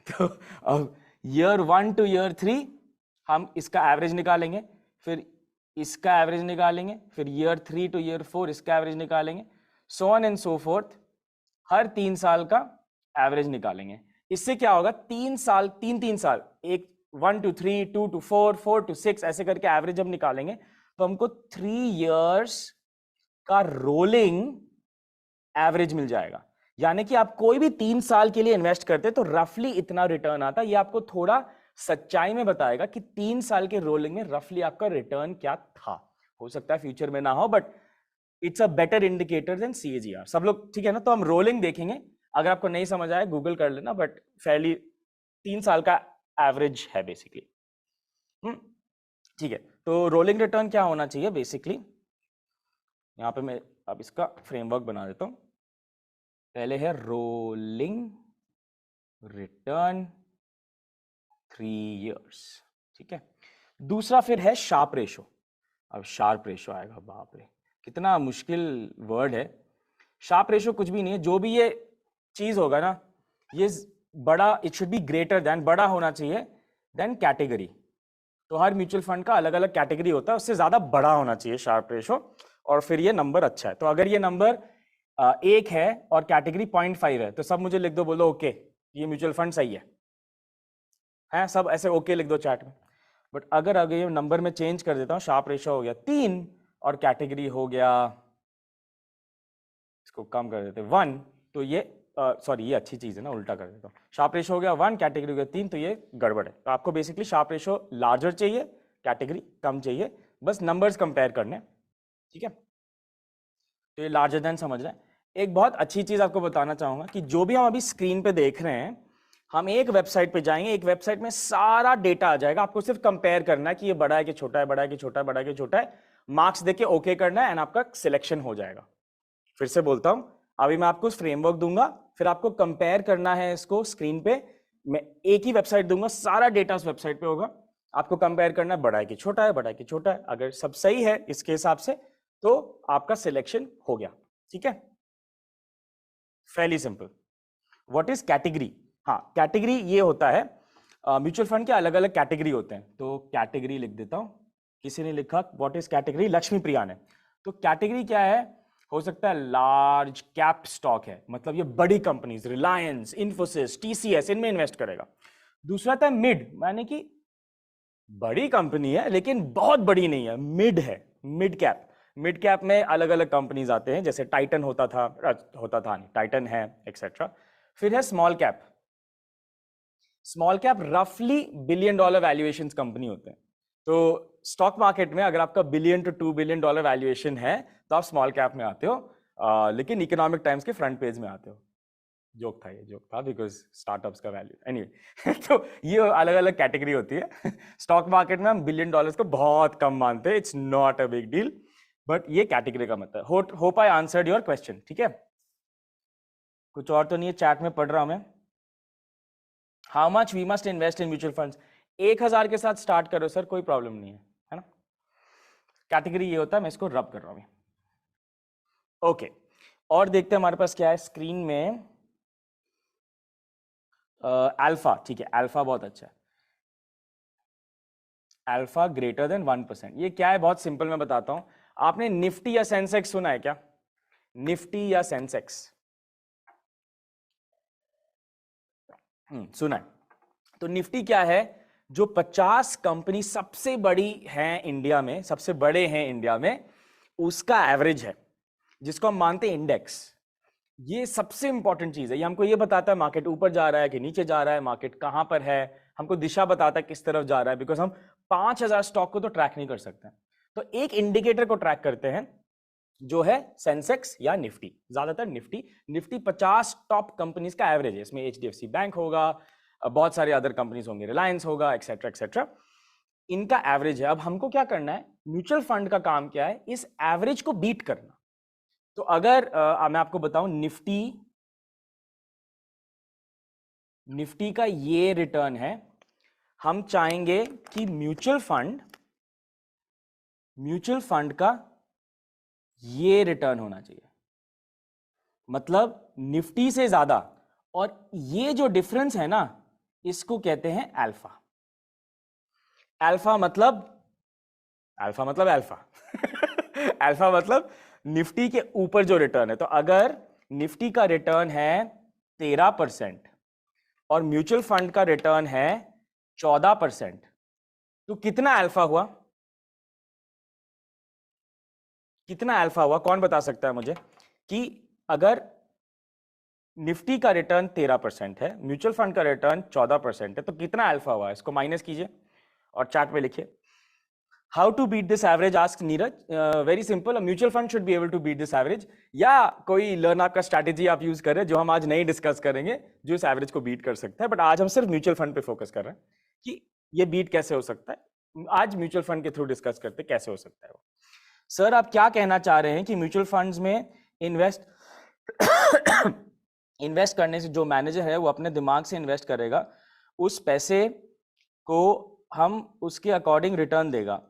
तो अब ईयर 1 टू ईयर 3 हम इसका एवरेज निकालेंगे, फिर इसका एवरेज निकालेंगे, फिर ईयर 3 टू ईयर 4 इसका एवरेज निकालेंगे, so on and so forth, हर 3 साल का एवरेज निकालेंगे। इससे क्या होगा, 3 साल, एक 1 to 3, 2 to 4, 4 to 6 ऐसे करके एवरेज जब निकालेंगे तो हमको 3 इयर्स का रोलिंग एवरेज मिल जाएगा। यानी कि आप कोई भी 3 साल के लिए इन्वेस्ट करते तो रफली इतना रिटर्न आता। ये आपको थोड़ा सच्चाई में बताएगा कि 3 साल के रोलिंग में रफली आपका रिटर्न क्या था। हो सकता है फ्यूचर में ना हो, but it's a better indicator than CAGR। सब लोग ठीक है ना? तो हम रोलिंग देखेंगे, अगर आपको नहीं समझ आए गूगल कर लेना, बट फेयरली 3 साल का एवरेज है बेसिकली। ठीक है, तो रोलिंग रिटर्न क्या होना चाहिए बेसिकली, यहां पे मैं अब इसका फ्रेमवर्क बना देता हूं। पहले है रोलिंग रिटर्न 3 इयर्स, ठीक है। दूसरा फिर है शार्प रेशो। अब शार्प रेशो आएगा, बाप रे कितना मुश्किल वर्ड है। शार्प रेशो कुछ भी नहीं है, जो भी ये चीज होगा ना, ये बड़ा, it should be greater than, बड़ा होना चाहिए देन कैटेगरी। तो हर म्यूचुअल फंड का अलग अलग कैटेगरी होता है, उससे ज्यादा बड़ा होना चाहिए शार्प रेशो, और फिर ये नंबर अच्छा है। तो अगर ये नंबर 1 है और कैटेगरी 0.5 है तो सब मुझे लिख दो, बोलो ओके ये म्यूचुअल फंड सही है सब ऐसे ओके लिख दो चैट में। बट अगर ये नंबर में चेंज कर देता हूँ, शार्प रेशो हो गया 3 और कैटेगरी हो गया, इसको कम कर देते 1, तो ये सॉरी ये अच्छी चीज है ना, उल्टा कर देता हूँ। शार्प रेशो हो गया 1, कैटेगरी हो गया 3, तो ये गड़बड़ है। तो आपको बेसिकली शार्प रेशो लार्जर चाहिए, कैटेगरी कम चाहिए, बस नंबर्स कंपेयर करने, ठीक है। तो ये लार्जर देन समझ रहे हैं। एक बहुत अच्छी चीज आपको बताना चाहूंगा कि जो भी हम अभी स्क्रीन पे देख रहे हैं, हम एक वेबसाइट पे जाएंगे, एक वेबसाइट में सारा डेटा आ जाएगा, आपको सिर्फ कंपेयर करना है कि ये बड़ा है कि छोटा है, बड़ा है कि छोटा है, बड़ा है कि छोटा है, मार्क्स देके ओके करना है एंड आपका सिलेक्शन हो जाएगा। फिर से बोलता हूं, अभी मैं आपको फ्रेमवर्क दूंगा, फिर आपको कंपेयर करना है इसको स्क्रीन पे, मैं एक ही वेबसाइट दूंगा, सारा डेटा उस वेबसाइट पे होगा, आपको कंपेयर करना है बड़ा है कि छोटा है, बड़ा है कि छोटा है। अगर सब सही है इसके हिसाब से तो आपका सिलेक्शन हो गया, ठीक है। Fairlie simple. What is category? हाँ, कैटेगरी ये होता है, म्यूचुअल फंड के अलग अलग कैटेगरी होते हैं, तो कैटेगरी लिख देता हूं। किसी ने लिखा व्हाट इज कैटेगरी, लक्ष्मी प्रिया ने। तो कैटेगरी क्या है, हो सकता है लार्ज कैप स्टॉक है, मतलब ये बड़ी कंपनीज, रिलायंस, इन्फोसिस, TCS, इनमें इन्वेस्ट करेगा। दूसरा था मिड, माने कि बड़ी कंपनी है लेकिन बहुत बड़ी नहीं है, मिड है, मिड कैप। मिड कैप में अलग अलग कंपनीज आते हैं, जैसे टाइटन होता था नहीं, टाइटन है एक्सेट्रा। फिर है स्मॉल कैप। स्मॉल कैप रफली $1 बिलियन वैल्यूएशन कंपनी होते हैं। तो स्टॉक मार्केट में अगर आपका $1 बिलियन to $2 बिलियन वैल्यूएशन है तो आप स्मॉल कैप में आते हो, लेकिन इकोनॉमिक टाइम्स के फ्रंट पेज में आते हो। जोक था, ये जोक था, बिकॉज स्टार्टअप्स का वैल्यू एनीवे तो ये अलग अलग कैटेगरी होती है। स्टॉक मार्केट में हम $1 बिलियन को बहुत कम मानते हैं, it's not a big deal, but ये कैटेगरी का मतलब। Hope I answered your question, ठीक है। कुछ और तो नहीं है, चैट में पढ़ रहा हूं मैं। How much we must invest in mutual funds? 1000 के साथ स्टार्ट करो सर, कोई प्रॉब्लम नहीं है ना। कैटेगरी ये होता है, मैं इसको रब कर रहा हूं। ओके, और देखते हैं हमारे पास क्या है स्क्रीन में। अल्फा, ठीक है, अल्फा बहुत अच्छा है। अल्फा ग्रेटर देन 1%, ये क्या है, बहुत सिंपल मैं बताता हूं। आपने निफ्टी या सेंसेक्स सुना है क्या? निफ्टी या सेंसेक्स सुना है? तो निफ्टी क्या है, जो 50 कंपनी सबसे बड़ी हैं इंडिया में, सबसे बड़े हैं इंडिया में, उसका एवरेज है, जिसको हम मानते हैं इंडेक्स। ये सबसे इंपॉर्टेंट चीज है, ये हमको ये बताता है मार्केट ऊपर जा रहा है कि नीचे जा रहा है, मार्केट कहां पर है, हमको दिशा बताता है किस तरफ जा रहा है, बिकॉज हम 5000 स्टॉक को तो ट्रैक नहीं कर सकते। तो एक इंडिकेटर को ट्रैक करते हैं जो है सेंसेक्स या निफ्टी, ज्यादातर निफ्टी। निफ्टी 50 टॉप कंपनीज का एवरेज है, इसमें HDFC बैंक होगा, बहुत सारे अदर कंपनीज होंगे, रिलायंस होगा, एक्सेट्रा एक्सेट्रा, इनका एवरेज है। अब हमको क्या करना है, म्यूचुअल फंड का काम क्या है, इस एवरेज को बीट करना। तो अगर मैं आपको बताऊं, निफ्टी का ये रिटर्न है, हम चाहेंगे कि म्यूचुअल फंड का ये रिटर्न होना चाहिए, मतलब निफ्टी से ज्यादा, और ये जो डिफरेंस है ना, इसको कहते हैं अल्फा। अल्फा मतलब अल्फा मतलब निफ्टी के ऊपर जो रिटर्न है। तो अगर निफ्टी का रिटर्न है 13% और म्यूचुअल फंड का रिटर्न है 14%, तो कितना अल्फा हुआ? कौन बता सकता है मुझे कि अगर निफ्टी का रिटर्न 13% है, म्यूचुअल फंड का रिटर्न 14% है, तो कितना अल्फा हुआ? इसको माइनस कीजिए और चार्ट में लिखिए। How to beat this average, ask Neeraj. Very simple, mutual fund should be able to beat this average, या कोई लर्न अप का स्ट्रैटेजी आप यूज कर रहे हैं जो हम आज नहीं डिस्कस करेंगे, जो इस एवरेज को बीट कर सकता है। बट आज हम सिर्फ म्यूचुअल फंड पे फोकस कर रहे हैं कि ये बीट कैसे हो सकता है। आज म्यूचुअल फंड के थ्रू डिस्कस करते हैं कैसे हो सकता है वो। सर आप क्या कहना चाह रहे हैं कि म्यूचुअल फंड्स में इन्वेस्ट करने से जो मैनेजर है वो अपने दिमाग से इन्वेस्ट करेगा, उस पैसे को हम उसके अकॉर्डिंग रिटर्न देगा।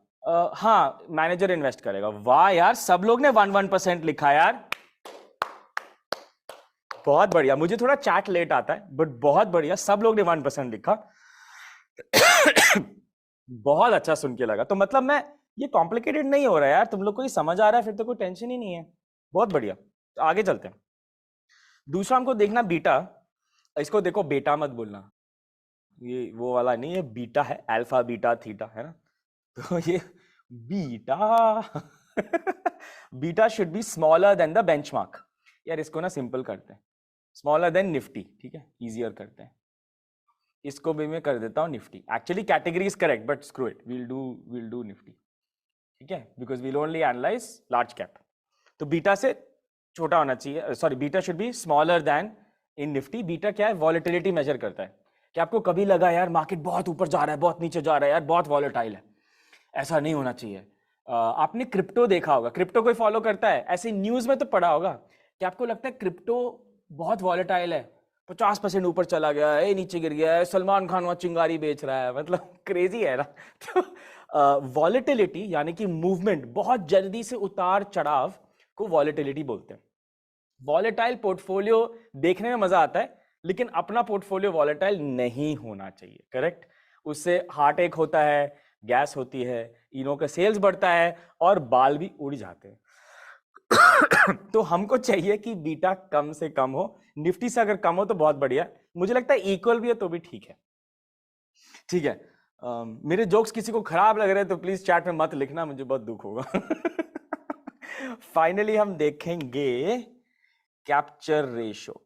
हाँ, मैनेजर इन्वेस्ट करेगा। वाह यार, सब लोग ने 1% लिखा यार, बहुत बढ़िया। मुझे थोड़ा चैट लेट आता है बट बहुत बढ़िया, सब लोग ने 1% लिखा। बहुत अच्छा सुन के लगा। तो मतलब ये कॉम्प्लिकेटेड नहीं हो रहा है यार, तुम लोग को ये समझ आ रहा है, फिर तो कोई टेंशन ही नहीं है। बहुत बढ़िया, तो आगे चलते हैं। दूसरा हमको देखना बीटा, इसको देखो बेटा मत बोलना, ये वो वाला नहीं है, बीटा है, अल्फा बीटा थीटा है ना, तो ये beta beta should be smaller than the benchmark. यार इसको ना सिंपल करते हैं, स्मॉलर देन निफ्टी, ठीक है, इजियर करते हैं। इसको भी मैं कर देता हूं Nifty. Actually category is correct but screw it, will do Nifty, ठीक है, because will only analyse large cap. तो बीटा से छोटा होना चाहिए, sorry, beta should be smaller then in Nifty. Beta क्या है? वॉलेटिलिटी मेजर करता है कि आपको कभी लगा यार मार्केट बहुत ऊपर जा रहा है, बहुत नीचे जा रहा है, यार बहुत वॉलेटाइल है, ऐसा नहीं होना चाहिए। आपने क्रिप्टो देखा होगा, क्रिप्टो कोई फॉलो करता है? ऐसे न्यूज में तो पढ़ा होगा कि आपको लगता है क्रिप्टो बहुत वॉलेटाइल है, 50% ऊपर चला गया है, नीचे गिर गया है, सलमान खान वहां चिंगारी बेच रहा है, मतलब क्रेजी है ना। तो वॉलेटिलिटी यानी कि मूवमेंट, बहुत जल्दी से उतार चढ़ाव को वॉलेटिलिटी बोलते हैं। वॉलेटाइल पोर्टफोलियो देखने में मजा आता है, लेकिन अपना पोर्टफोलियो वॉलेटाइल नहीं होना चाहिए, करेक्ट? उससे हार्ट अटैक होता है, गैस होती है, इनो का सेल्स बढ़ता है और बाल भी उड़ जाते हैं। तो हमको चाहिए कि बीटा कम से कम हो। निफ्टी से अगर कम हो तो बहुत बढ़िया, मुझे लगता है इक्वल भी है तो भी ठीक है, ठीक है। मेरे जोक्स किसी को खराब लग रहे हैं तो प्लीज चैट में मत लिखना, मुझे बहुत दुख होगा। फाइनली हम देखेंगे कैप्चर रेशो,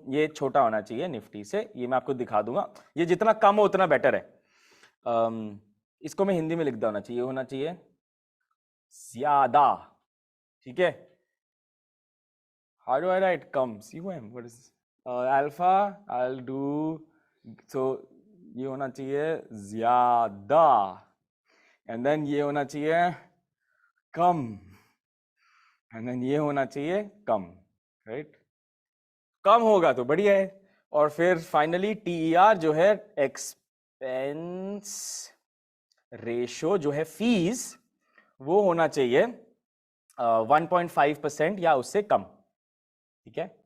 ये छोटा होना चाहिए निफ्टी से, ये मैं आपको दिखा दूंगा। ये जितना कम हो उतना बेटर है। इसको मैं हिंदी में लिख देना चाहिए, होना चाहिए ज्यादा, ठीक है। How do I write com? COM, what is alpha, I will do, so ये होना चाहिए ज्यादा, एंड देन ये होना चाहिए कम, एंड देन ये होना चाहिए कम, राइट? कम होगा तो बढ़िया है। और फिर फाइनली TER जो है, एक्सपेंस रेशो जो है, फीस, वो होना चाहिए 1.5% या उससे कम, ठीक है,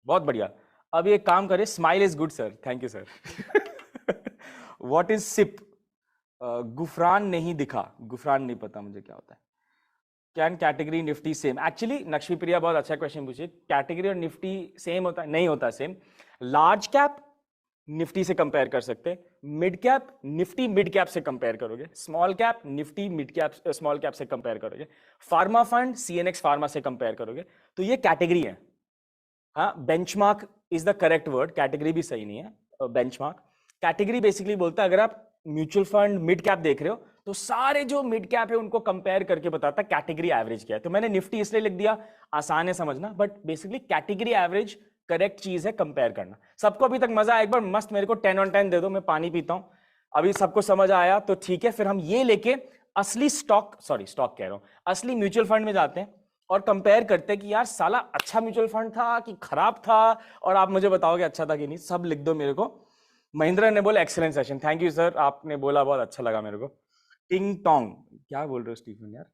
बहुत बढ़िया। अब ये काम करे, smile is good sir, thank you sir. What is SIP? Gufran नहीं दिखा, गुफरान नहीं पता मुझे क्या होता है। Can category Nifty same? Actually Nakshi Priya बहुत अच्छा क्वेश्चन पूछे, कैटेगरी और निफ्टी सेम होता है? नहीं होता सेम। लार्ज कैप निफ्टी से कंपेयर कर सकते हैं, mid cap Nifty mid cap से कंपेयर करोगे, small cap Nifty mid cap small cap से कंपेयर करोगे, फार्मा फंड CNX फार्मा से कंपेयर करोगे, तो ये कैटेगरी है। हाँ, benchmark is the correct word, category भी सही नहीं है, बेंचमार्क। कैटेगरी बेसिकली बोलता है अगर आप म्यूचुअल फंड मिड कैप देख रहे हो तो सारे जो मिड कैप है उनको कंपेयर करके बताता कैटेगरी एवरेज क्या है। तो मैंने निफ्टी इसलिए लिख दिया, आसान है समझना, but basically category average correct चीज है कंपेयर करना। सबको अभी तक मजा आया? एक बार मस्त मेरे को 10 on 10 दे दो, मैं पानी पीता हूं। अभी सबको समझ आया तो ठीक है, फिर हम ये लेके असली स्टॉक कह रहा हूं, असली म्यूचुअल फंड में जाते हैं और कंपेयर करते हैं कि यार साला अच्छा म्यूचुअल फंड था कि खराब था, और आप मुझे बताओगे अच्छा था कि नहीं। सब लिख दो मेरे को। महेंद्र ने बोला excellent session, thank you sir, आपने बोला बहुत अच्छा लगा मेरे को। टिंग टोंग, क्या बोल रहे हो स्टीफन यार?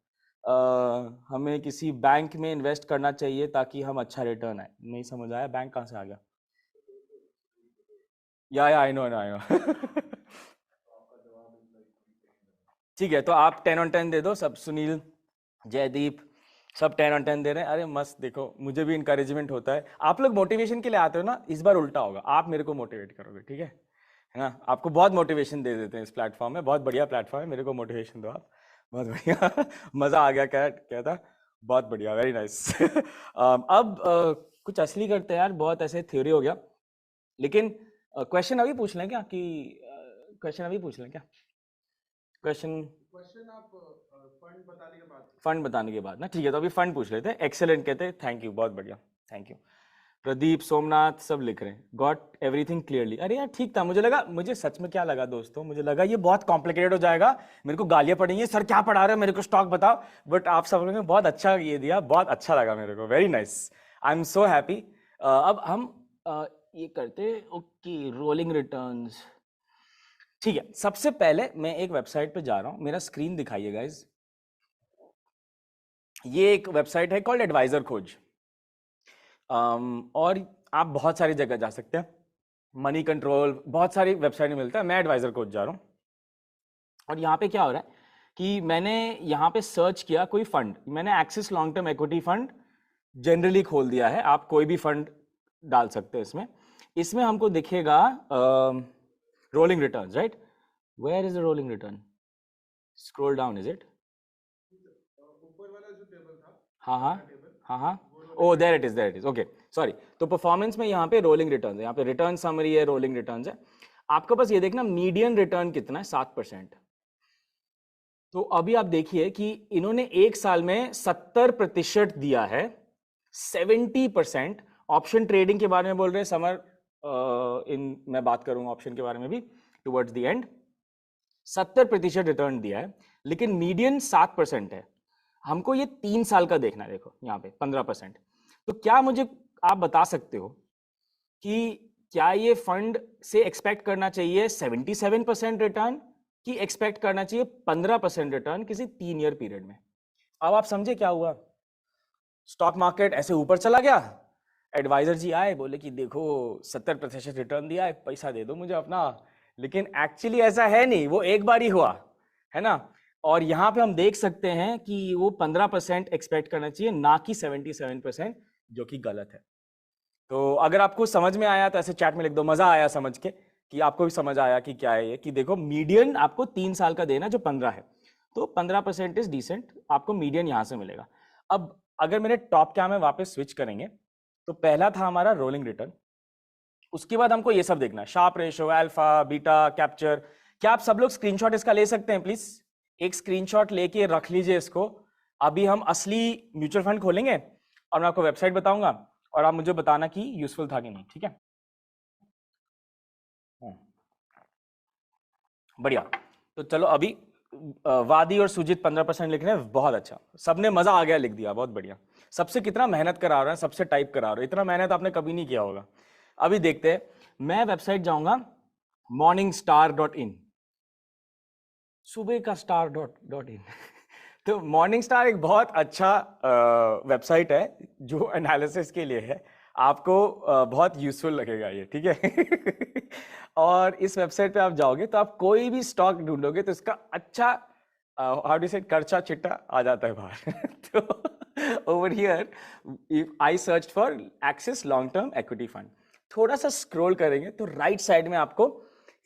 हमें किसी बैंक में इन्वेस्ट करना चाहिए ताकि हम अच्छा रिटर्न आए। नहीं समझ आया, बैंक कहाँ से आ गया? या आई नो आई नो ठीक है, तो आप 10 on 10 दे दो सब। सुनील, जयदीप, सब 10 on 10 दे रहे हैं। अरे मस्त, देखो मुझे भी इंकरेजमेंट होता है। आप लोग मोटिवेशन के लिए आते हो ना, इस बार उल्टा होगा, आप मेरे को मोटिवेट करोगे, ठीक है ना? आपको बहुत मोटिवेशन दे देते हैं इस प्लेटफॉर्म में, बहुत बढ़िया प्लेटफॉर्म है, मेरे को मोटिवेशन दो आप, बहुत बढ़िया मजा आ गया। क्या था? बहुत बढ़िया, वेरी नाइस अब कुछ असली करते हैं यार, बहुत ऐसे थ्योरी हो गया। लेकिन क्वेश्चन अभी पूछ लें क्या कि क्वेश्चन अभी पूछ लें क्या? क्वेश्चन आप फंड बताने के बाद ना, ठीक है, तो अभी फंड पूछ लेते हैं। एक्सेलेंट कहते हैं, थैंक यू, बहुत बढ़िया, थैंक यू। प्रदीप, सोमनाथ, सब लिख रहे हैं, गॉट एवरीथिंग क्लियरली। अरे यार ठीक था, मुझे लगा, मुझे सच में क्या लगा दोस्तों, मुझे लगा ये बहुत कॉम्प्लिकेटेड हो जाएगा, मेरे को गालियां पड़ेंगी, सर क्या पढ़ा रहे हो, मेरे को स्टॉक बताओ। बट आप सब लोगों ने बहुत अच्छा ये दिया, बहुत अच्छा लगा मेरे को, very nice, I am so happy. अब हम ये करते, ओके, रोलिंग रिटर्न्स। ठीक है, सबसे पहले मैं एक वेबसाइट पे जा रहा हूं, मेरा स्क्रीन दिखाइए गाइज। ये एक वेबसाइट है कॉल्ड एडवाइजर खोज, और आप बहुत सारी जगह जा सकते हैं, मनी कंट्रोल, बहुत सारी वेबसाइट में मिलता है। मैं एडवाइजर खोज जा रहा हूँ, और यहाँ पे क्या हो रहा है कि मैंने यहाँ पे सर्च किया कोई फंड, मैंने axis long term equity fund generally खोल दिया है, आप कोई भी फंड डाल सकते हैं इसमें। इसमें हमको दिखेगा rolling returns, right? Where is the rolling return? Scroll down, is it? ऊपर वाला जो टेबल था, हाँ, oh there it is, okay, sorry. तो परफॉर्मेंस में यहाँ पे रोलिंग रिटर्न्स है, यहाँ पे रिटर्न समरी है, रोलिंग रिटर्न्स है। आपको बस ये देखना मीडियन रिटर्न कितना है, 7%। तो अभी आप देखिए कि इन्होंने एक साल में 70% दिया है, 70%। ऑप्शन ट्रेडिंग के बारे में बोल रहे हैं समर, मैं बात करूंगा ऑप्शन के बारे में भी टुवर्ड्स द एंड। 70% रिटर्न दिया है, लेकिन मीडियन 7% है। हमको ये 3 साल का देखना है, देखो यहाँ पे 15%। तो क्या मुझे आप बता सकते हो कि क्या ये फंड से एक्सपेक्ट करना चाहिए 77% रिटर्न, कि एक्सपेक्ट करना चाहिए 15% रिटर्न किसी 3 ईयर पीरियड में? अब आप समझे क्या हुआ? स्टॉक मार्केट ऐसे ऊपर चला गया, एडवाइजर जी आए, बोले कि देखो 70% रिटर्न दिया है, पैसा दे दो मुझे अपना। लेकिन एक्चुअली ऐसा है नहीं, वो एक बार ही हुआ है ना। और यहाँ पे हम देख सकते हैं कि वो 15% एक्सपेक्ट करना चाहिए, ना कि 77%, जो कि गलत है। तो अगर आपको समझ में आया तो ऐसे चैट में लिख दो, मजा आया समझ के, कि आपको भी समझ आया कि क्या है ये, कि देखो मीडियन आपको 3 साल का देना जो 15 है, तो 15% इज डिसेंट, आपको मीडियन यहां से मिलेगा। अब अगर मेरे टॉप क्या में वापस स्विच करेंगे, तो पहला था हमारा रोलिंग रिटर्न, उसके बाद हमको ये सब देखना है, Sharpe ratio, alpha, beta, capture. क्या आप सब लोग स्क्रीनशॉट इसका ले सकते हैं प्लीज? एक स्क्रीनशॉट लेके रख लीजिए इसको। अभी हम असली म्यूचुअल फंड खोलेंगे और मैं आपको वेबसाइट बताऊंगा, और आप मुझे बताना कि यूजफुल था कि नहीं, ठीक है? बढ़िया। तो चलो अभी वादी और सुजीत 15% लिख रहे हैं, बहुत अच्छा, सबने मजा आ गया लिख दिया, बहुत बढ़िया। सबसे कितना मेहनत करा रहे हैं, सबसे टाइप करा रहे हैं, इतना मेहनत आपने कभी नहीं किया होगा। अभी देखते हैं, मैं वेबसाइट जाऊंगा morningstar.in, सुबह का star.in तो मॉर्निंग स्टार एक बहुत अच्छा वेबसाइट है जो एनालिसिस के लिए है, आपको बहुत यूजफुल लगेगा ये, ठीक है और इस वेबसाइट पे आप जाओगे तो आप कोई भी स्टॉक ढूंढोगे तो इसका अच्छा हाउ डू से कर्चा चिट्टा आ जाता है बाहर तो over here I search for axis long term equity fund, थोड़ा सा स्क्रॉल करेंगे तो राइट साइड में आपको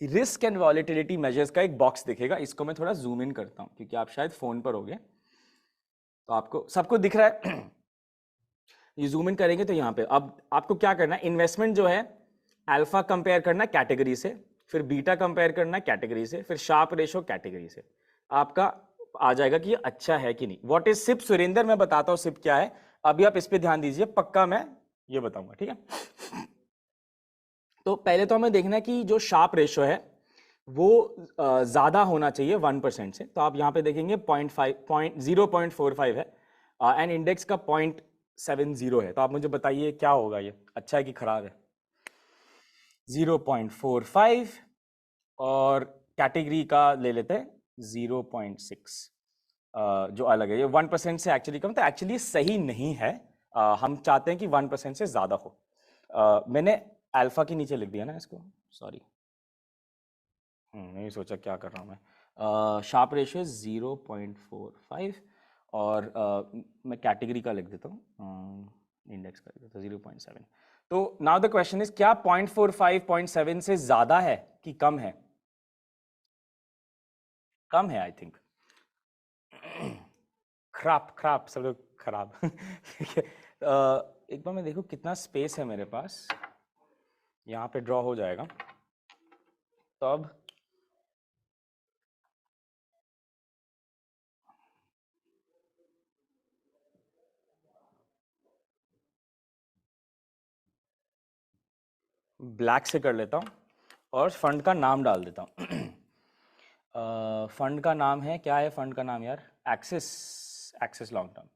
रिस्क एंड वॉलेटिलिटी मेजर्स का एक बॉक्स दिखेगा। इसको मैं थोड़ा जूम इन करता हूं क्योंकि आप शायद फोन पर होगे, तो आपको सबको दिख रहा है ये जूम इन करेंगे तो यहाँ पे अब आपको क्या करना है, इन्वेस्टमेंट जो है अल्फा कंपेयर करना कैटेगरी से, फिर बीटा कंपेयर करना कैटेगरी से, फिर शार्प रेशो कैटेगरी से। आपका आ जाएगा कि ये अच्छा है कि नहीं। व्हाट इज सिप सुरेंद्र, मैं बताता हूं सिप क्या है, अभी आप इस पे ध्यान दीजिए, पक्का मैं ये बताऊंगा, ठीक है। तो पहले तो हमें देखना है कि जो शार्प रेशो है वो ज्यादा होना चाहिए 1% से। तो आप यहाँ पे देखेंगे 0.45 है एंड इंडेक्स का 0.70 है। तो आप मुझे बताइए क्या होगा, ये अच्छा है कि खराब है। 0.45 और कैटेगरी का ले लेते हैं 0.6, जो अलग है। ये 1% से एक्चुअली कम, तो एक्चुअली सही नहीं है। हम चाहते हैं कि 1% से ज्यादा हो। मैंने अल्फा के नीचे लिख दिया ना इसको, सॉरी। नहीं सोचा क्या कर रहा हूँ मैं। शार्प रेशियो 0.45 और मैं कैटेगरी का लिख देता हूँ, इंडेक्स का लिख देता हूँ 0.7। तो नाउ द क्वेश्चन इज, क्या 0.45 0.7 से ज्यादा है कि कम है? कम है आई थिंक। खराब खराब, सब लोग खराब। ठीक है, एक बार मैं देखूं कितना स्पेस है मेरे पास, यहाँ पे ड्रॉ हो जाएगा तो अब ब्लैक से कर लेता हूँ और फंड का नाम डाल देता हूँ। फंड का नाम है, क्या है फंड का नाम यार? Axis, axis long term.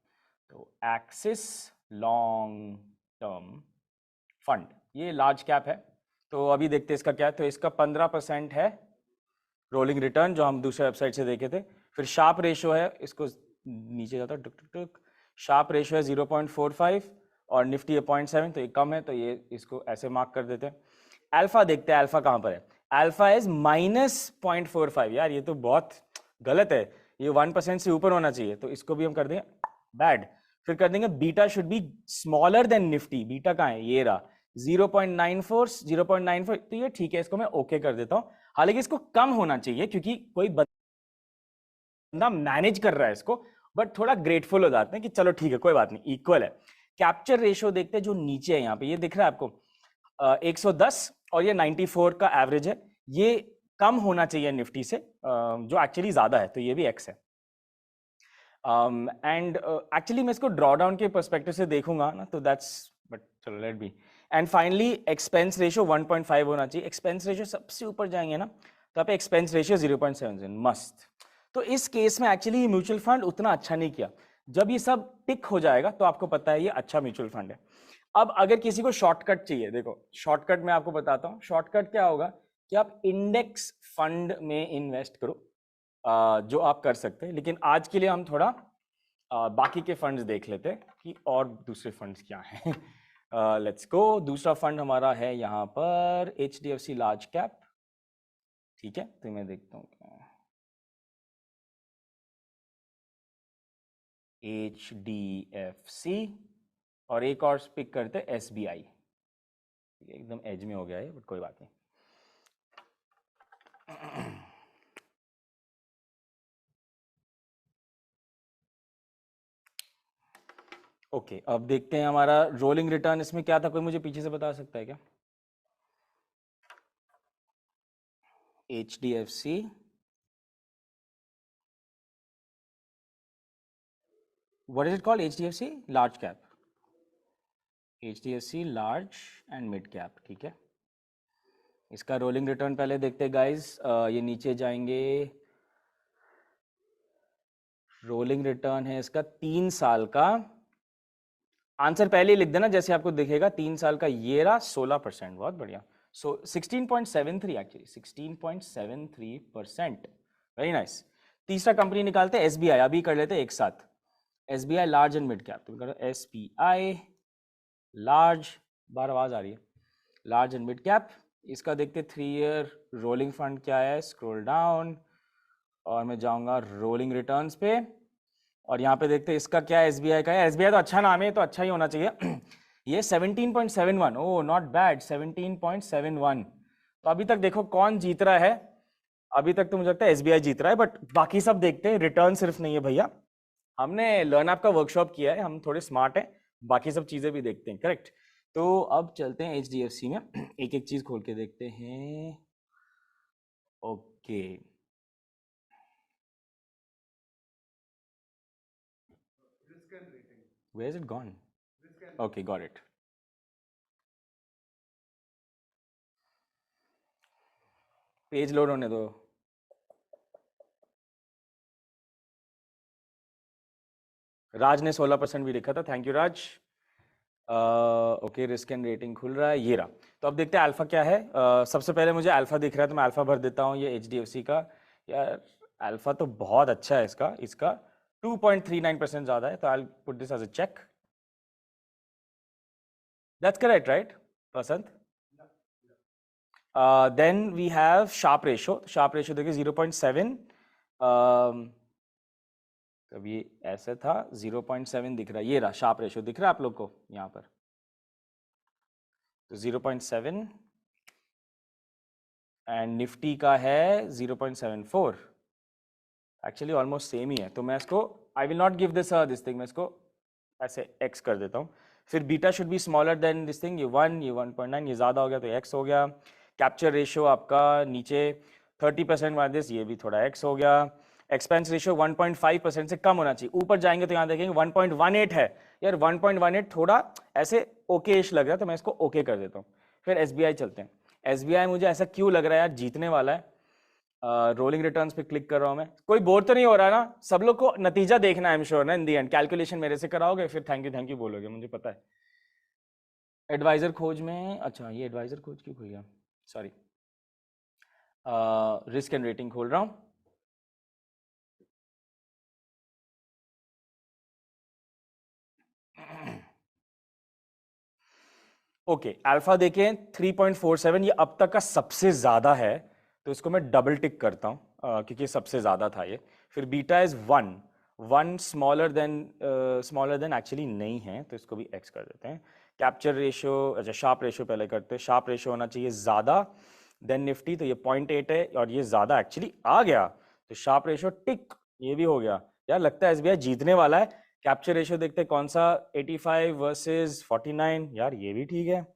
तो एक्सिस लॉन्ग टर्म फंड, ये लार्ज कैप है। तो अभी देखते हैं इसका क्या है। तो इसका 15% है रोलिंग रिटर्न, जो हम दूसरे वेबसाइट से देखे थे। फिर शार्प रेशो है, इसको नीचे जाता है, टुक टुक टुक, शार्प रेशो है 0.45 और निफ्टी है 0.7, तो ये कम है, तो ये इसको ऐसे मार्क कर देते हैं। अल्फा देखते हैं, अल्फा कहाँ पर है। Alpha is -0.45। यार ये तो बहुत गलत है, ये 1% से ऊपर होना चाहिए, तो इसको भी हम कर देंगे बैड। फिर कर देंगे beta should be smaller than Nifty. Beta कहाँ है, ये रहा 0.94, 0.94, तो ये ठीक है, इसको मैं ओके कर देता हूँ। हालांकि इसको कम होना चाहिए क्योंकि कोई बंदा मैनेज कर रहा है इसको, बट थोड़ा ग्रेटफुल हो जाते हैं कि चलो ठीक है कोई बात नहीं, इक्वल है। कैप्चर रेशियो देखते हैं, जो नीचे है यहाँ पे, ये दिख रहा है आपको 110 और ये 94 का एवरेज है। ये कम होना चाहिए निफ्टी से, जो एक्चुअली ज्यादा है, तो ये भी एक्स है। एंड एक्चुअली मैं इसको ड्रॉ डाउन के पर्सपेक्टिव से देखूंगा ना, तो दैट्स, बट चलो let be. And finally expense ratio 1.5 होना चाहिए। एक्सपेंस रेशियो सबसे ऊपर जाएंगे ना, तो आप एक्सपेंस रेशियो 0.7 मस्त। तो इस केस में एक्चुअली म्यूचुअल फंड उतना अच्छा नहीं किया। जब ये सब टिक हो जाएगा तो आपको पता है ये अच्छा म्यूचुअल फंड है। अब अगर किसी को शॉर्टकट चाहिए, देखो शॉर्टकट मैं आपको बताता हूँ। शॉर्टकट क्या होगा कि आप इंडेक्स फंड में इन्वेस्ट करो, जो आप कर सकते हैं। लेकिन आज के लिए हम थोड़ा बाकी के फंड्स देख लेते हैं कि और दूसरे फंड्स क्या हैं। Let's go. दूसरा फंड हमारा है यहाँ पर HDFC लार्ज कैप, ठीक है। तो मैं देखता हूँ HDFC, और एक और पिक करते हैं SBI। एकदम एज में हो गया है, बट कोई बात नहीं। ओके, अब देखते हैं हमारा रोलिंग रिटर्न इसमें क्या था। कोई मुझे पीछे से बता सकता है क्या? HDFC what is it called? HDFC large cap, HDFC large and mid cap, ठीक है। इसका रोलिंग रिटर्न पहले देखते हैं गाइस। ये नीचे जाएंगे, रोलिंग रिटर्न है इसका 3 साल का। आंसर पहले ही लिख देना जैसे आपको दिखेगा, 3 साल का ये रहा 16%, बहुत बढ़िया। सो 16.73, एक्चुअली 16.73%, वेरी नाइस। तीसरा कंपनी निकालते हैं SBI, अभी कर लेते हैं एक साथ। SBI large and mid cap, तो करो SBI लार्ज, बार आवाज आ रही है, लार्ज एंड मिड कैप। इसका देखते 3 ईयर रोलिंग फंड क्या है। स्क्रॉल डाउन और मैं जाऊंगा रोलिंग रिटर्न्स पे, और यहाँ पे देखते हैं इसका क्या है। SBI का है, SBI तो अच्छा नाम है, तो अच्छा ही होना चाहिए। ये 17.71, ओह नॉट बैड, 17.71। तो अभी तक देखो कौन जीत रहा है। अभी तक तो मुझे लगता है SBI जीत रहा है, बट बाकी सब देखते हैं। रिटर्न सिर्फ नहीं है भैया, हमने लर्न ऐप का वर्कशॉप किया है, हम थोड़े स्मार्ट हैं, बाकी सब चीजें भी देखते हैं, करेक्ट। तो अब चलते हैं HDFC में, एक एक चीज खोल के देखते हैं। Okay, Where is it gone? Okay, got it. Page load होने दो. राज ने 16% भी लिखा था. Thank you Raj. Okay, risk and rating खुल रहा है. ये रहा. तो अब देखते हैं अल्फा क्या है. सबसे पहले मुझे अल्फा दिख रहा है तो मैं अल्फा भर देता हूँ. ये HDFC का. यार अल्फा तो बहुत अच्छा है. इसका 2.39% ज़्यादा है. तो I put this as a check. That's correct right Basant? Then we have Sharpe ratio. Sharpe ratio देखिए 0.7. कभी ऐसा था 0.7 दिख रहा है. ये रहा शार्प रेशो दिख रहा है आप लोग को यहाँ पर. तो 0.7 एंड निफ्टी का है 0.74. एक्चुअली ऑलमोस्ट सेम ही है. तो मैं इसको I will not give this thing. मैं इसको ऐसे x कर देता हूँ. फिर beta should be smaller than this thing. ये 1, ये 1.9, ये ज़्यादा हो गया तो x हो गया. कैप्चर रेशियो आपका नीचे 30% वाला, ये भी थोड़ा x हो गया. एक्सपेंस रेशियो 1.5% से कम होना चाहिए. ऊपर जाएंगे तो यहाँ देखेंगे 1.18 है. यार 1.18 थोड़ा ऐसे ओके-इश लग रहा है तो मैं इसको ओके कर देता हूँ. फिर SBI चलते हैं. SBI मुझे ऐसा क्यों लग रहा है यार जीतने वाला है. रोलिंग रिटर्न्स पे क्लिक कर रहा हूं मैं. कोई बोर तो नहीं हो रहा ना. सब लोग को नतीजा देखना है आई एम श्योर ना. इन दी एंड कैलकुलेशन मेरे से कराओगे फिर थैंक यू बोलोगे, मुझे पता है. एडवाइजर खोज में, अच्छा ये एडवाइजर खोज क्यों खुल गया, सॉरी. रिस्क एंड रेटिंग खोल रहा हूं. ओके अल्फा देखें 3.47, ये अब तक का सबसे ज्यादा है. तो इसको मैं डबल टिक करता हूं क्योंकि सबसे ज्यादा था ये. फिर beta is 1 smaller than actually नहीं है तो इसको भी x कर देते हैं. कैप्चर रेशियो, अच्छा शार्प रेशियो पहले करते हैं. शार्प रेशियो होना चाहिए ज्यादा देन निफ्टी, तो ये 0.8 है और ये ज्यादा एक्चुअली आ गया. तो शार्प रेशियो टिक, ये भी हो गया. यार लगता है SBI जीतने वाला है. कैप्चर रेशियो देखते हैं कौन सा, 85 वर्सेस 49. यार ये भी ठीक है.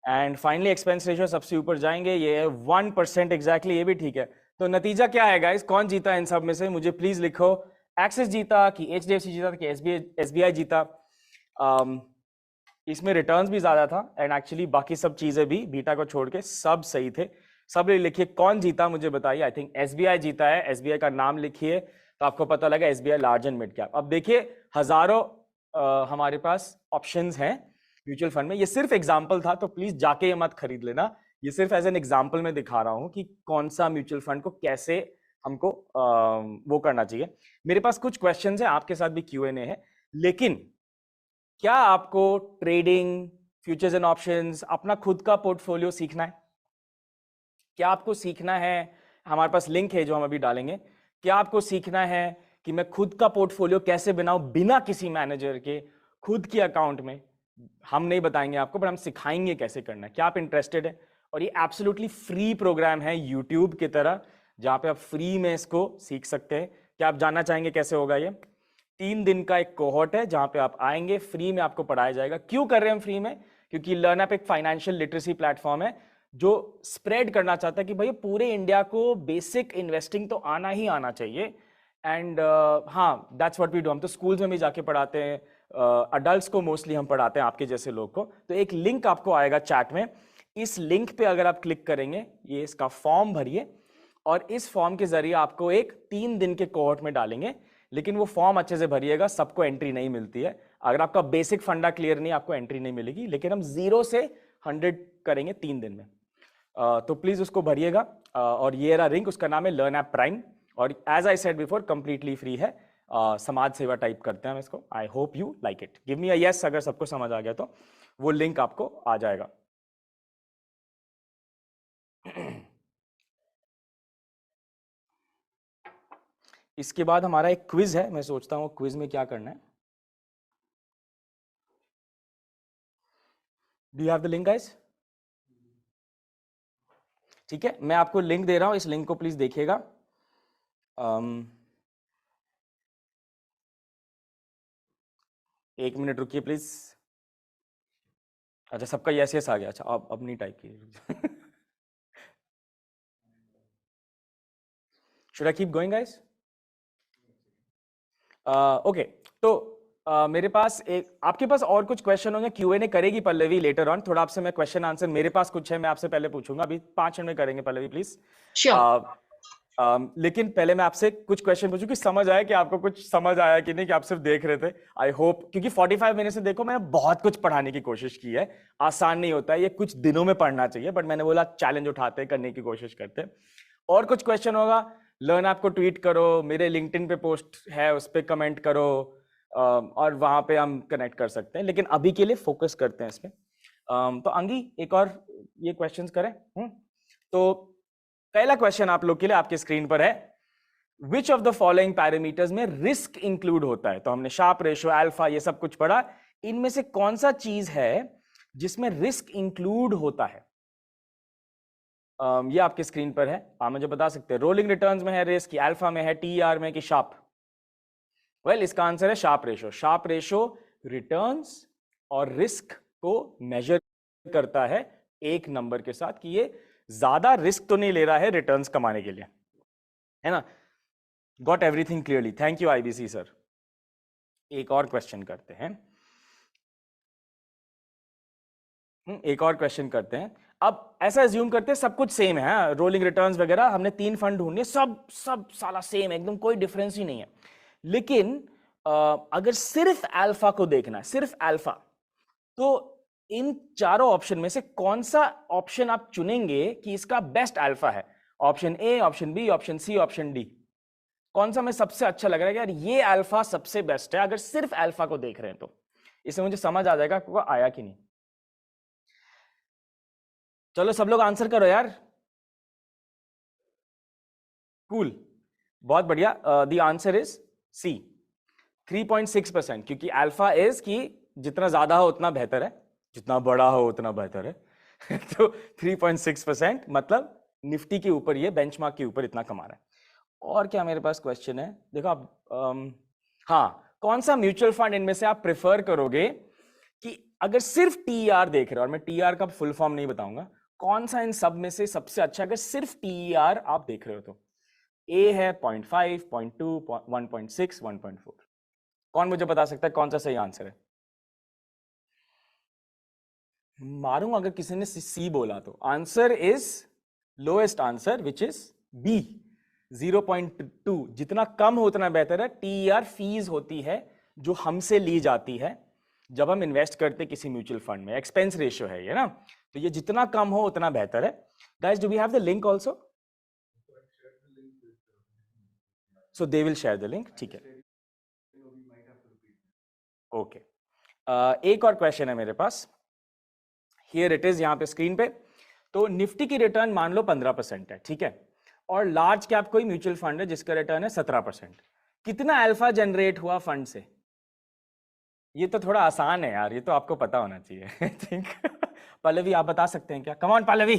एंड फाइनली एक्सपेंस रेशियो सबसे ऊपर जाएंगे, ये है 1% एग्जैक्टली, ये भी ठीक है. तो नतीजा क्या है गाइस, कौन जीता इन सब में से मुझे प्लीज लिखो. एक्सिस जीता कि HDFC जीता कि SBI जीता. इसमें रिटर्न्स भी ज्यादा था एंड एक्चुअली बाकी सब चीजें भी बीटा को छोड़ के सब सही थे. सब लिखिए कौन जीता मुझे बताइए. आई थिंक SBI जीता है. SBI का नाम लिखिए तो आपको पता लगा SBI large and mid cap. अब देखिए हजारों हमारे पास ऑप्शंस हैं म्यूचुअल फंड में. ये सिर्फ एग्जांपल था तो प्लीज जाके ये मत खरीद लेना. ये सिर्फ एज एन एग्जांपल में दिखा रहा हूं कि कौन सा म्यूचुअल फंड को कैसे हमको वो करना चाहिए. मेरे पास कुछ क्वेश्चंस हैं, आपके साथ भी Q&A है. लेकिन क्या आपको ट्रेडिंग, फ्यूचर्स एंड ऑप्शंस, अपना खुद का पोर्टफोलियो सीखना है? क्या आपको सीखना है, हमारे पास लिंक है जो हम अभी डालेंगे. क्या आपको सीखना है कि मैं खुद का पोर्टफोलियो कैसे बनाऊं बिना किसी मैनेजर के, खुद के अकाउंट में? हम नहीं बताएंगे आपको पर हम सिखाएंगे कैसे करना है. क्या आप इंटरेस्टेड है? और ये एब्सोल्युटली फ्री प्रोग्राम है यूट्यूब की तरह, जहां पे आप फ्री में इसको सीख सकते हैं. क्या आप जानना चाहेंगे कैसे होगा ये? 3 दिन का एक कोहॉर्ट है जहां पे आप आएंगे, फ्री में आपको पढ़ाया जाएगा. क्यों कर रहे हैं हम फ्री में? क्योंकि लर्नअप एक फाइनेंशियल लिटरेसी प्लेटफॉर्म है जो स्प्रेड करना चाहता है कि भाई पूरे इंडिया को बेसिक इन्वेस्टिंग तो आना ही आना चाहिए. एंड हाँ दैट्स व्हाट वी डू. हम तो स्कूल्स में भी जाके पढ़ाते हैं, अडल्ट्स को मोस्टली हम पढ़ाते हैं, आपके जैसे लोग को. तो एक लिंक आपको आएगा चैट में. इस लिंक पे अगर आप क्लिक करेंगे, ये इसका फॉर्म भरिए और इस फॉर्म के जरिए आपको एक 3 दिन के कोहॉर्ट में डालेंगे. लेकिन वो फॉर्म अच्छे से भरिएगा, सबको एंट्री नहीं मिलती है. अगर आपका बेसिक फंडा क्लियर नहीं, आपको एंट्री नहीं मिलेगी. लेकिन हम 0 से 100 करेंगे 3 दिन में. तो प्लीज उसको भरिएगा. और ये रहा लिंक, उसका नाम है लर्न ऐप प्राइम. और as I said before completely free है. समाज सेवा टाइप करते हैं हम इसको. I hope you like it. Give me a yes अगर सबको समझ आ गया तो. वो लिंक आपको आ जाएगा. इसके बाद हमारा एक क्विज है. मैं सोचता हूँ क्विज में क्या करना है. Do you have the link guys? ठीक है, मैं आपको लिंक दे रहा हूं, इस लिंक को प्लीज देखिएगा. एक मिनट रुकिए प्लीज. अच्छा सबका यस यस आ गया. अच्छा अब नहीं टाइप कीजिए. Should I keep going guys? Okay, तो मेरे पास आपके पास और कुछ क्वेश्चन होंगे, Q&A करेगी पल्लवी लेटर ऑन, थोड़ा आपसे मैं क्वेश्चन आंसर, मेरे पास कुछ है, मैं आपसे पहले पूछूंगा, अभी 5 मिनट में करेंगे पल्लवी प्लीज। श्योर। लेकिन पहले मैं आपसे कुछ क्वेश्चन पूछूं कि समझ आया कि आपको कुछ समझ आया कि नहीं, कि आप सिर्फ देख रहे थे। आई होप, क्योंकि 45 मिनट से देखो मैंने बहुत कुछ पढ़ाने की कोशिश की है, आसान नहीं होता है, ये कुछ दिनों में पढ़ना चाहिए, बट मैंने बोला चैलेंज उठाते, करने की कोशिश करते। और कुछ क्वेश्चन होगा, लर्न ऐप को ट्वीट करो, मेरे लिंक्डइन पे पोस्ट है उस पर कमेंट करो, और वहां पे हम कनेक्ट कर सकते हैं, लेकिन अभी के लिए फोकस करते हैं इसमें। तो अंगी एक और ये क्वेश्चंस करें। तो पहला क्वेश्चन आप लोग के लिए आपके स्क्रीन पर है, which of the following parameters में रिस्क इंक्लूड होता है? तो हमने शार्प रेशो, अल्फा, ये सब कुछ पढ़ा, इनमें से कौन सा चीज है जिसमें रिस्क इंक्लूड होता है? ये आपके स्क्रीन पर है, आप मुझे बता सकते हैं, रोलिंग रिटर्न्स में है रिस्क, कि अल्फा में है, टीआर में, कि शार्प? वेल, इसका आंसर है sharp ratio. Sharpe ratio returns और रिस्क को मेजर करता है एक नंबर के साथ, कि ये ज्यादा रिस्क तो नहीं ले रहा है रिटर्न्स कमाने के लिए, है ना? Got everything clearly, thank you IBC sir. एक और क्वेश्चन करते हैं, एक और क्वेश्चन करते हैं। अब ऐसा एज्यूम करते हैं सब कुछ सेम है, रोलिंग रिटर्न्स वगैरह, हमने 3 फंड ढूंढने, सब साला सेम, एकदम कोई डिफरेंस ही नहीं है। लेकिन अगर सिर्फ अल्फा को देखना है, सिर्फ अल्फा, तो इन चारों ऑप्शन में से कौन सा ऑप्शन आप चुनेंगे कि इसका बेस्ट अल्फा है? Option A, option B, option C, option D, कौन सा में सबसे अच्छा लग रहा है कि यार ये अल्फा सबसे बेस्ट है? अगर सिर्फ अल्फा को देख रहे हैं तो इससे मुझे समझ आ जाएगा आपको आया कि नहीं। चलो सब लोग आंसर करो यार, कूल, बहुत बढ़िया। द आंसर इज सी, 3.6%, क्योंकि अल्फा इज कि जितना ज्यादा हो उतना बेहतर है, जितना बड़ा हो उतना बेहतर है। तो 3.6% मतलब निफ्टी के ऊपर, ये बेंचमार्क के ऊपर इतना कमा रहा है। और क्या मेरे पास क्वेश्चन है, देखो आप, हाँ, कौन सा म्यूचुअल फंड इनमें से आप प्रेफर करोगे कि अगर सिर्फ टीआर देख रहे हो, और मैं टीआर का फुल फॉर्म नहीं बताऊंगा, कौन सा इन सब में से सबसे अच्छा अगर सिर्फ टीआर आप देख रहे हो तो? ए है 0.5, 0.2, 1.6, 1.4, कौन मुझे बता सकता है कौन सा सही आंसर है? मारूंगा अगर किसी ने सी बोला तो। Answer is lowest answer, which is B, 0.2, जितना कम हो उतना बेहतर है। टीआर फीस होती है जो हमसे ली जाती है जब हम इन्वेस्ट करते किसी म्यूचुअल फंड में, एक्सपेंस रेशियो है ये ना, तो ये जितना कम हो उतना बेहतर है। Guys, do we have the link also? So they will share the link, ठीक है, ओके। एक और क्वेश्चन है मेरे पास, हियर इट इज, यहाँ पे स्क्रीन पे। तो निफ्टी की रिटर्न मान लो 15% है, ठीक है, और लार्ज कैप कोई म्यूचुअल फंड है जिसका रिटर्न है 17%, कितना अल्फा जनरेट हुआ फंड से? ये तो थोड़ा आसान है यार, ये तो आपको पता होना चाहिए। थिंक पल्लवी आप बता सकते हैं क्या? Come on Pallavi.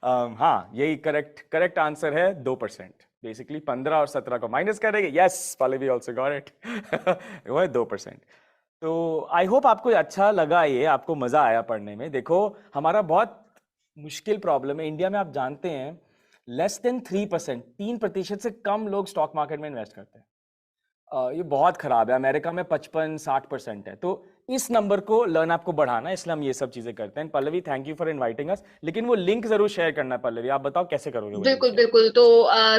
हाँ, यही करेक्ट आंसर है, 2%। बेसिकली 15 और 17 को माइनस करेंगे। Yes, Pallavi also got it. वो है 2%। तो आई होप आपको अच्छा लगा, ये आपको मजा आया पढ़ने में। देखो, हमारा बहुत मुश्किल प्रॉब्लम है इंडिया में, आप जानते हैं, लेस देन 3%, 3% से कम लोग स्टॉक मार्केट में इन्वेस्ट करते हैं। ये बहुत खराब है। अमेरिका में 55-60% है। तो इस नंबर को, लर्न ऐप को बढ़ाना, इसलिए हम ये सब चीजें करते हैं। Pallavi, thank you for inviting us, लेकिन वो लिंक जरूर शेयर करना है। पल्लवी, आप बताओ कैसे करोगे वो? बिल्कुल बिल्कुल। तो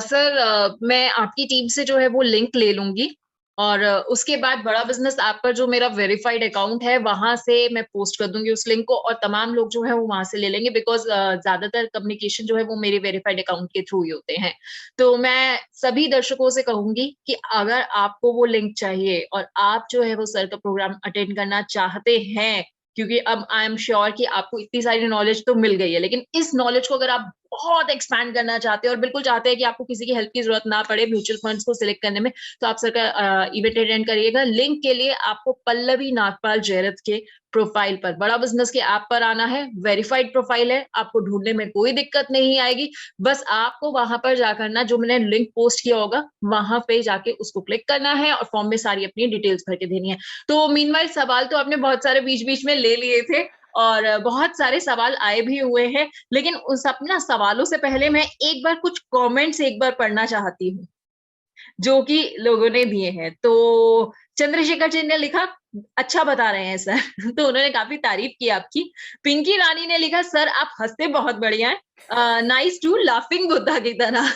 सर, मैं आपकी टीम से जो है वो लिंक ले लूंगी, और उसके बाद बड़ा बिजनेस ऐप पर जो मेरा वेरीफाइड अकाउंट है वहां से मैं पोस्ट कर दूंगी उस लिंक को, और तमाम लोग जो है वो वहां से ले लेंगे, बिकॉज ज्यादातर कम्युनिकेशन जो है वो मेरे वेरीफाइड अकाउंट के थ्रू ही होते हैं। तो मैं सभी दर्शकों से कहूंगी कि अगर आपको वो लिंक चाहिए और आप जो है वो सर का प्रोग्राम अटेंड करना चाहते हैं, क्योंकि अब आई एम श्योर कि आपको इतनी सारी नॉलेज तो मिल गई है, लेकिन इस नॉलेज को अगर आप बहुत एक्सपैंड करना चाहते हैं और बिल्कुल चाहते हैं कि आपको किसी की हेल्प की जरूरत ना पड़े म्यूचुअल फंड्स को सिलेक्ट करने में, तो आप सर का इवेंट अटेंड करिएगा। लिंक के लिए आपको पल्लवी नागपाल जयरथ के प्रोफाइल पर, बड़ा बिजनेस के ऐप पर आना है। वेरीफाइड प्रोफाइल है, आपको ढूंढने में कोई दिक्कत नहीं आएगी। बस आपको वहां पर जाकर ना, जो मैंने लिंक पोस्ट किया होगा वहां पे जाके उसको क्लिक करना है और फॉर्म में सारी अपनी डिटेल्स भर के देनी है। तो मीनवाइल सवाल तो आपने बहुत सारे बीच बीच में ले लिए थे, और बहुत सारे सवाल आए भी हुए हैं, लेकिन उन सब ना सवालों से पहले मैं एक बार कुछ कमेंट्स एक बार पढ़ना चाहती हूँ। जो कि लोगों ने दिए हैं। तो चंद्रशेखर जी ने लिखा, अच्छा बता रहे हैं सर। तो उन्होंने काफी तारीफ की आपकी। पिंकी रानी ने लिखा, सर आप हंसते बहुत बढ़िया है, नाइस टू लाफिंग बुद्धा की तरह।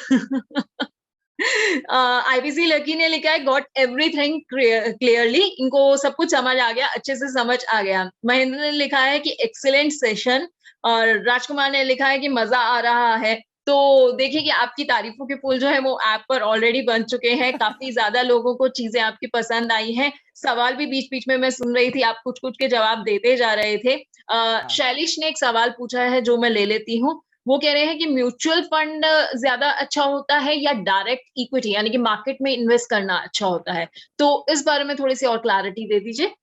आईपीसी लकी ने लिखा है, गॉट एवरीथिंग क्लियरली, इनको सब कुछ समझ आ गया, अच्छे से समझ आ गया। महेंद्र ने लिखा है कि एक्सीलेंट सेशन, और राजकुमार ने लिखा है कि मजा आ रहा है। तो देखिए कि आपकी तारीफों के पुल जो है वो ऐप पर ऑलरेडी बन चुके हैं, काफी ज्यादा लोगों को चीजें आपकी पसंद आई हैं। सवाल भी बीच बीच में मैं सुन रही थी, आप कुछ कुछ के जवाब देते जा रहे थे। हाँ शैलिश ने एक सवाल पूछा है जो मैं ले लेती हूँ। वो कह रहे हैं कि म्यूचुअल फंड ज्यादा अच्छा होता है या डायरेक्ट इक्विटी यानी कि मार्केट में इन्वेस्ट करना अच्छा होता है? तो इस बारे में थोड़ी सी और क्लैरिटी दे दीजिए।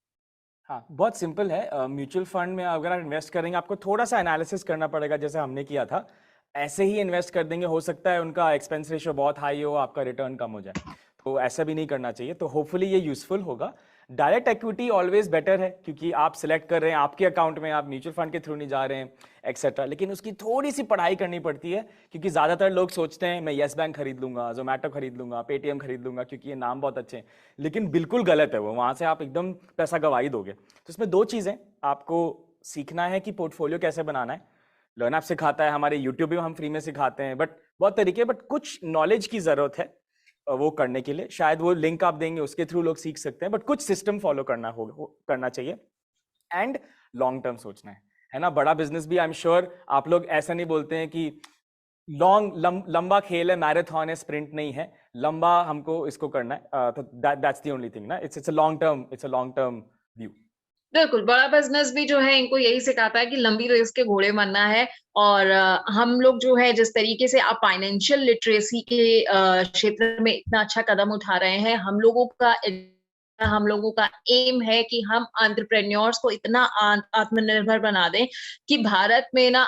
हाँ, बहुत सिंपल है। म्यूचुअल फंड में अगर आप इन्वेस्ट करेंगे, आपको थोड़ा सा एनालिसिस करना पड़ेगा, जैसे हमने किया था। ऐसे ही इन्वेस्ट कर देंगे, हो सकता है उनका एक्सपेंस रेशियो बहुत हाई हो, आपका रिटर्न कम हो जाए। तो ऐसा भी नहीं करना चाहिए। तो होपफुली ये यूजफुल होगा। डायरेक्ट इक्विटी ऑलवेज बेटर है, क्योंकि आप सिलेक्ट कर रहे हैं आपके अकाउंट में, आप म्यूचुअल फंड के थ्रू नहीं जा रहे हैं एक्सेट्रा। लेकिन उसकी थोड़ी सी पढ़ाई करनी पड़ती है, क्योंकि ज़्यादातर लोग सोचते हैं मैं येस बैंक खरीद लूंगा, जोमेटो खरीद लूंगा, पेटीएम खरीद लूंगा, क्योंकि ये नाम बहुत अच्छे हैं। लेकिन बिल्कुल गलत है वो, वहाँ से आप एकदम पैसा गवा ही दोगे। तो इसमें दो चीज़ें आपको सीखना है कि पोर्टफोलियो कैसे बनाना है। लर्न ऐप सिखाता है, हमारे यूट्यूब भी हम फ्री में सिखाते हैं, बट बहुत तरीके, बट कुछ नॉलेज की ज़रूरत है वो करने के लिए। शायद वो लिंक आप देंगे उसके थ्रू लोग सीख सकते हैं, बट कुछ सिस्टम फॉलो करना चाहिए। एंड लॉन्ग टर्म सोचना है ना। बड़ा बिजनेस भी आई एम श्योर आप लोग ऐसा नहीं बोलते हैं कि लंबा खेल है, मैराथन है, स्प्रिंट नहीं है। लंबा हमको इसको करना है, तो दैट्स द ओनली थिंग ना। It's a long term view. बिल्कुल, बड़ा बिजनेस भी जो है इनको यही सिखाता है कि लंबी रेस के घोड़े बनना है। और हम लोग जो है जिस तरीके से आप फाइनेंशियल लिटरेसी के क्षेत्र में इतना अच्छा कदम उठा रहे हैं, हम लोगों का एम है कि हम एंटरप्रेन्योर्स को इतना आत्मनिर्भर बना दें कि भारत में ना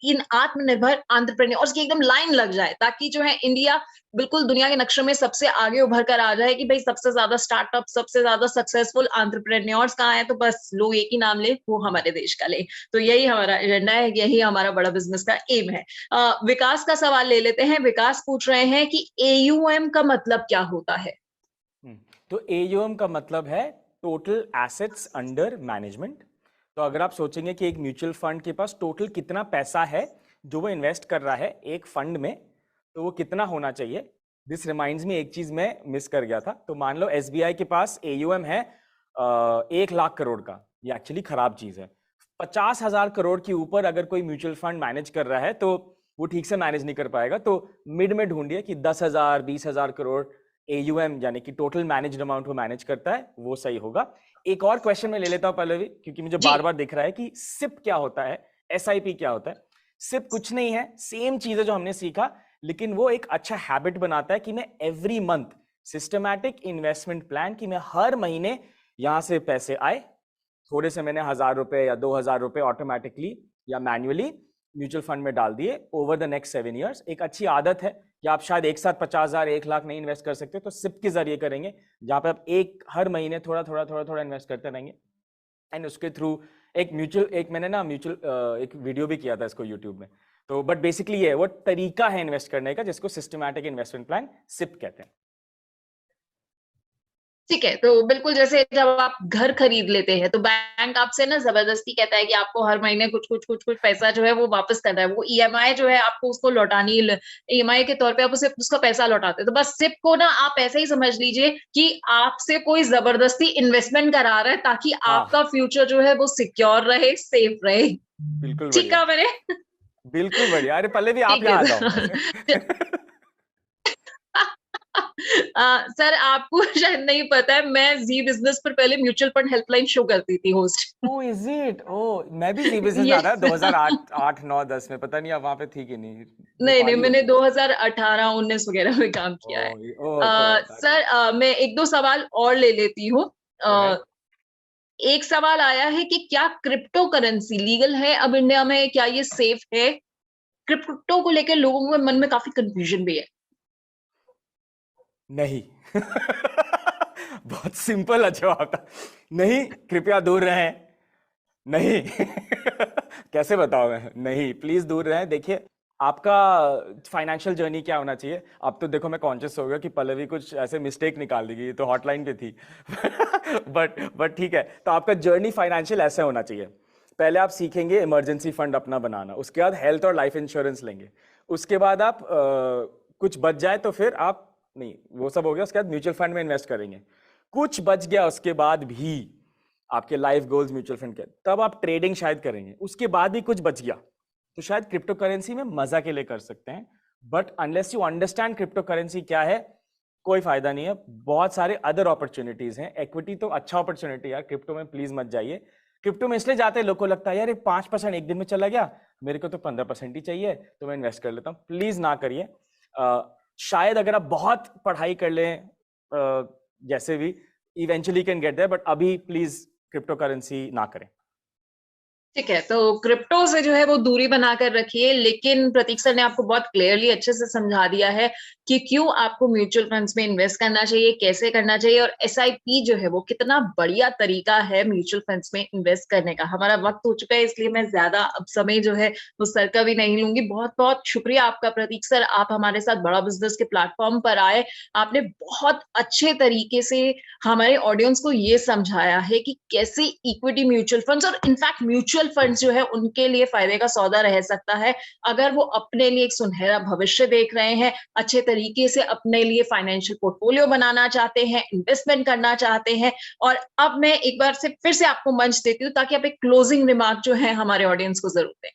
इन आत्मनिर्भर एंटरप्रेन्योर्स की एकदम लाइन लग जाए, ताकि जो है इंडिया बिल्कुल दुनिया के नक्शे में सबसे आगे उभर कर आ जाए कि भाई सबसे ज्यादा स्टार्टअप, सबसे ज्यादा सक्सेसफुल एंटरप्रेन्योर्स कहाँ है, तो बस लोग एक ही नाम ले, वो हमारे देश का ले। तो यही हमारा एजेंडा है, यही हमारा बड़ा बिजनेस का एम है। विकास का सवाल ले लेते हैं। विकास पूछ रहे हैं कि एयूएम का मतलब क्या होता है? तो एयूएम का मतलब है टोटल एसेट्स अंडर मैनेजमेंट। तो अगर आप सोचेंगे कि एक म्यूचुअल फंड के पास टोटल कितना पैसा है जो वो इन्वेस्ट कर रहा है एक फंड में, तो वो कितना होना चाहिए। दिस रिमाइंड्स मी, एक चीज मैं मिस कर गया था। तो मान लो एसबीआई के पास एयूएम है 1 लाख करोड़ का। ये एक्चुअली खराब चीज है। 50,000 करोड़ के ऊपर अगर कोई म्यूचुअल फंड मैनेज कर रहा है तो वो ठीक से मैनेज नहीं कर पाएगा। तो मिड में ढूंढिए कि 10,000 20,000 करोड़ एयूएम यानी कि टोटल मैनेज्ड अमाउंट वो मैनेज करता है, वो सही होगा। एक और क्वेश्चन मैं ले लेता हूं पल्लवी, क्योंकि मुझे बार बार दिख रहा है कि सिप क्या होता है, एसआईपी क्या होता है। सिप कुछ नहीं है, सेम चीज है जो हमने सीखा, लेकिन वो एक अच्छा हैबिट बनाता है कि मैं every month systematic investment plan, कि मैं हर महीने यहां से पैसे आए, थोड़े से मैंने 1,000 रुपए या 2,000 रुपए ऑटोमेटिकली या मैन्युअली म्यूचुअल फंड में डाल दिए ओवर द नेक्स्ट 7 ईयर्स। एक अच्छी आदत है कि आप शायद एक साथ 50,000 1 लाख नहीं इन्वेस्ट कर सकते, तो सिप के जरिए करेंगे, जहां पे आप हर महीने थोड़ा थोड़ा इन्वेस्ट करते रहेंगे। एंड उसके थ्रू एक मैंने ना एक वीडियो भी किया था इसको यूट्यूब में। तो बट बेसिकली ये वो तरीका है इन्वेस्ट करने का, जिसको सिस्टमैटिक इन्वेस्टमेंट प्लान सिप कहते हैं। ठीक है, तो बिल्कुल जैसे जब आप घर खरीद लेते हैं तो बैंक आपसे ना जबरदस्ती कहता है कि आपको हर महीने कुछ पैसा जो है वो वापस करना है। वो ईएमआई जो है आपको उसको लौटानी, ईएमआई के तौर पे आप उसे उसका पैसा लौटाते हैं। तो बस सिप को ना आप ऐसे ही समझ लीजिए कि आपसे कोई जबरदस्ती इन्वेस्टमेंट करा रहा है, ताकि आपका फ्यूचर जो है वो सिक्योर रहे, सेफ रहे। बिल्कुल ठीक है मैंने? बिल्कुल बढ़िया। अरे पल्लवी आप यहाँ आ जाओ। सर आपको शायद नहीं पता है, मैं जी बिजनेस पर पहले म्यूचुअल फंड हेल्पलाइन शो करती थी, host. Oh is it? Oh मैं भी जी बिजनेस में आता है 2008 8 9 10 में, पता नहीं आप वहां पे थी कि नहीं। नहीं, मैंने 2018 19 वगैरह में काम किया है। सर मैं एक दो सवाल और ले लेती हूँ। एक सवाल आया है कि क्या क्रिप्टो करेंसी लीगल है अब इंडिया में, क्या ये सेफ है? क्रिप्टो को लेकर लोगों के मन में काफी कंफ्यूजन भी है। नहीं। बहुत सिंपल जवाब था, नहीं। कृपया दूर रहें। नहीं। कैसे बताऊं मैं? नहीं, प्लीज दूर रहें। देखिए आपका फाइनेंशियल जर्नी क्या होना चाहिए? अब तो देखो मैं कॉन्शियस हो गया कि पल्लवी कुछ ऐसे मिस्टेक निकाल देगी, ये तो हॉटलाइन पे थी बट ठीक है। तो आपका जर्नी फाइनेंशियल ऐसे होना चाहिए। पहले आप सीखेंगे इमरजेंसी फंड अपना बनाना, उसके बाद हेल्थ और लाइफ इंश्योरेंस लेंगे, उसके बाद आप कुछ बच जाए तो फिर आप नहीं, वो सब हो गया, उसके बाद म्यूचुअल फंड में इन्वेस्ट करेंगे। कुछ बच गया उसके बाद भी आपके लाइफ गोल्स म्यूचुअल फंड के, तब आप ट्रेडिंग शायद करेंगे। उसके बाद भी कुछ बच गया तो शायद क्रिप्टो करेंसी में मजा के लिए कर सकते हैं, but unless you understand crypto currency क्या है, कोई फायदा नहीं है। बहुत सारे अदर अपॉर्चुनिटीज हैं। इक्विटी तो अच्छा अपॉर्चुनिटी है, क्रिप्टो में प्लीज मत जाइए। क्रिप्टो में इसलिए जाते हैं, लोगों को लगता है यार 5% एक दिन में चला गया, मेरे को तो 15% ही चाहिए, तो मैं इन्वेस्ट कर लेता हूँ। प्लीज ना करिए। शायद अगर आप बहुत पढ़ाई कर लें जैसे भी, eventually can get there, but अभी प्लीज क्रिप्टो करेंसी ना करें। ठीक है, तो क्रिप्टो से जो है वो दूरी बनाकर रखिए, लेकिन प्रतीक सर ने आपको बहुत क्लियरली अच्छे से समझा दिया है कि क्यों आपको म्यूचुअल फंड्स में इन्वेस्ट करना चाहिए, कैसे करना चाहिए, और एसआईपी जो है वो कितना बढ़िया तरीका है म्यूचुअल फंड्स में इन्वेस्ट करने का। हमारा वक्त हो चुका है, इसलिए मैं ज्यादा अब समय जो है वो सर का भी नहीं लूंगी। बहुत बहुत शुक्रिया आपका प्रतीक सर, आप हमारे साथ बड़ा बिजनेस के प्लेटफॉर्म पर आए। आपने बहुत अच्छे तरीके से हमारे ऑडियंस को ये समझाया है कि कैसे इक्विटी म्यूचुअल फंड्स और इनफैक्ट म्यूचुअल फंड्स जो है उनके लिए फायदे का सौदा रह सकता है, अगर वो अपने लिए एक सुनहरा भविष्य देख रहे हैं, अच्छे तरीके से अपने लिए फाइनेंशियल पोर्टफोलियो बनाना चाहते हैं, इन्वेस्टमेंट करना चाहते हैं। और अब मैं एक बार से फिर से आपको मंच देती हूँ ताकि आप एक क्लोजिंग रिमार्क जो है हमारे ऑडियंस को जरूर दें।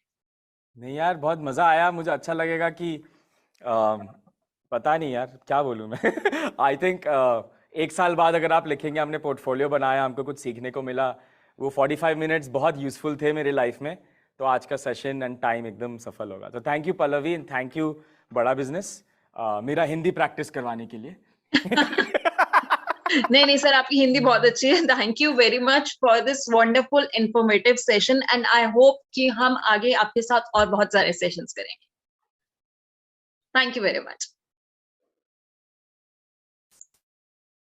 नहीं यार, बहुत मजा आया, मुझे अच्छा लगेगा कि पता नहीं यार क्या बोलूं मैं आई थिंक 1 साल बाद अगर आप लिखेंगे हमने पोर्टफोलियो बनाया, हमको कुछ सीखने को मिला, वो 45 मिनट्स बहुत यूजफुल थे मेरे लाइफ में, तो आज का सेशन एंड टाइम एकदम सफल होगा। तो thank you Pallavi and thank you बड़ा बिजनेस मेरा हिंदी प्रैक्टिस करवाने के लिए नहीं नहीं सर, आपकी हिंदी बहुत अच्छी है। Thank you very much for this wonderful informative session and I hope कि हम आगे आपके साथ और बहुत सारे सेशंस करेंगे। Thank you very much.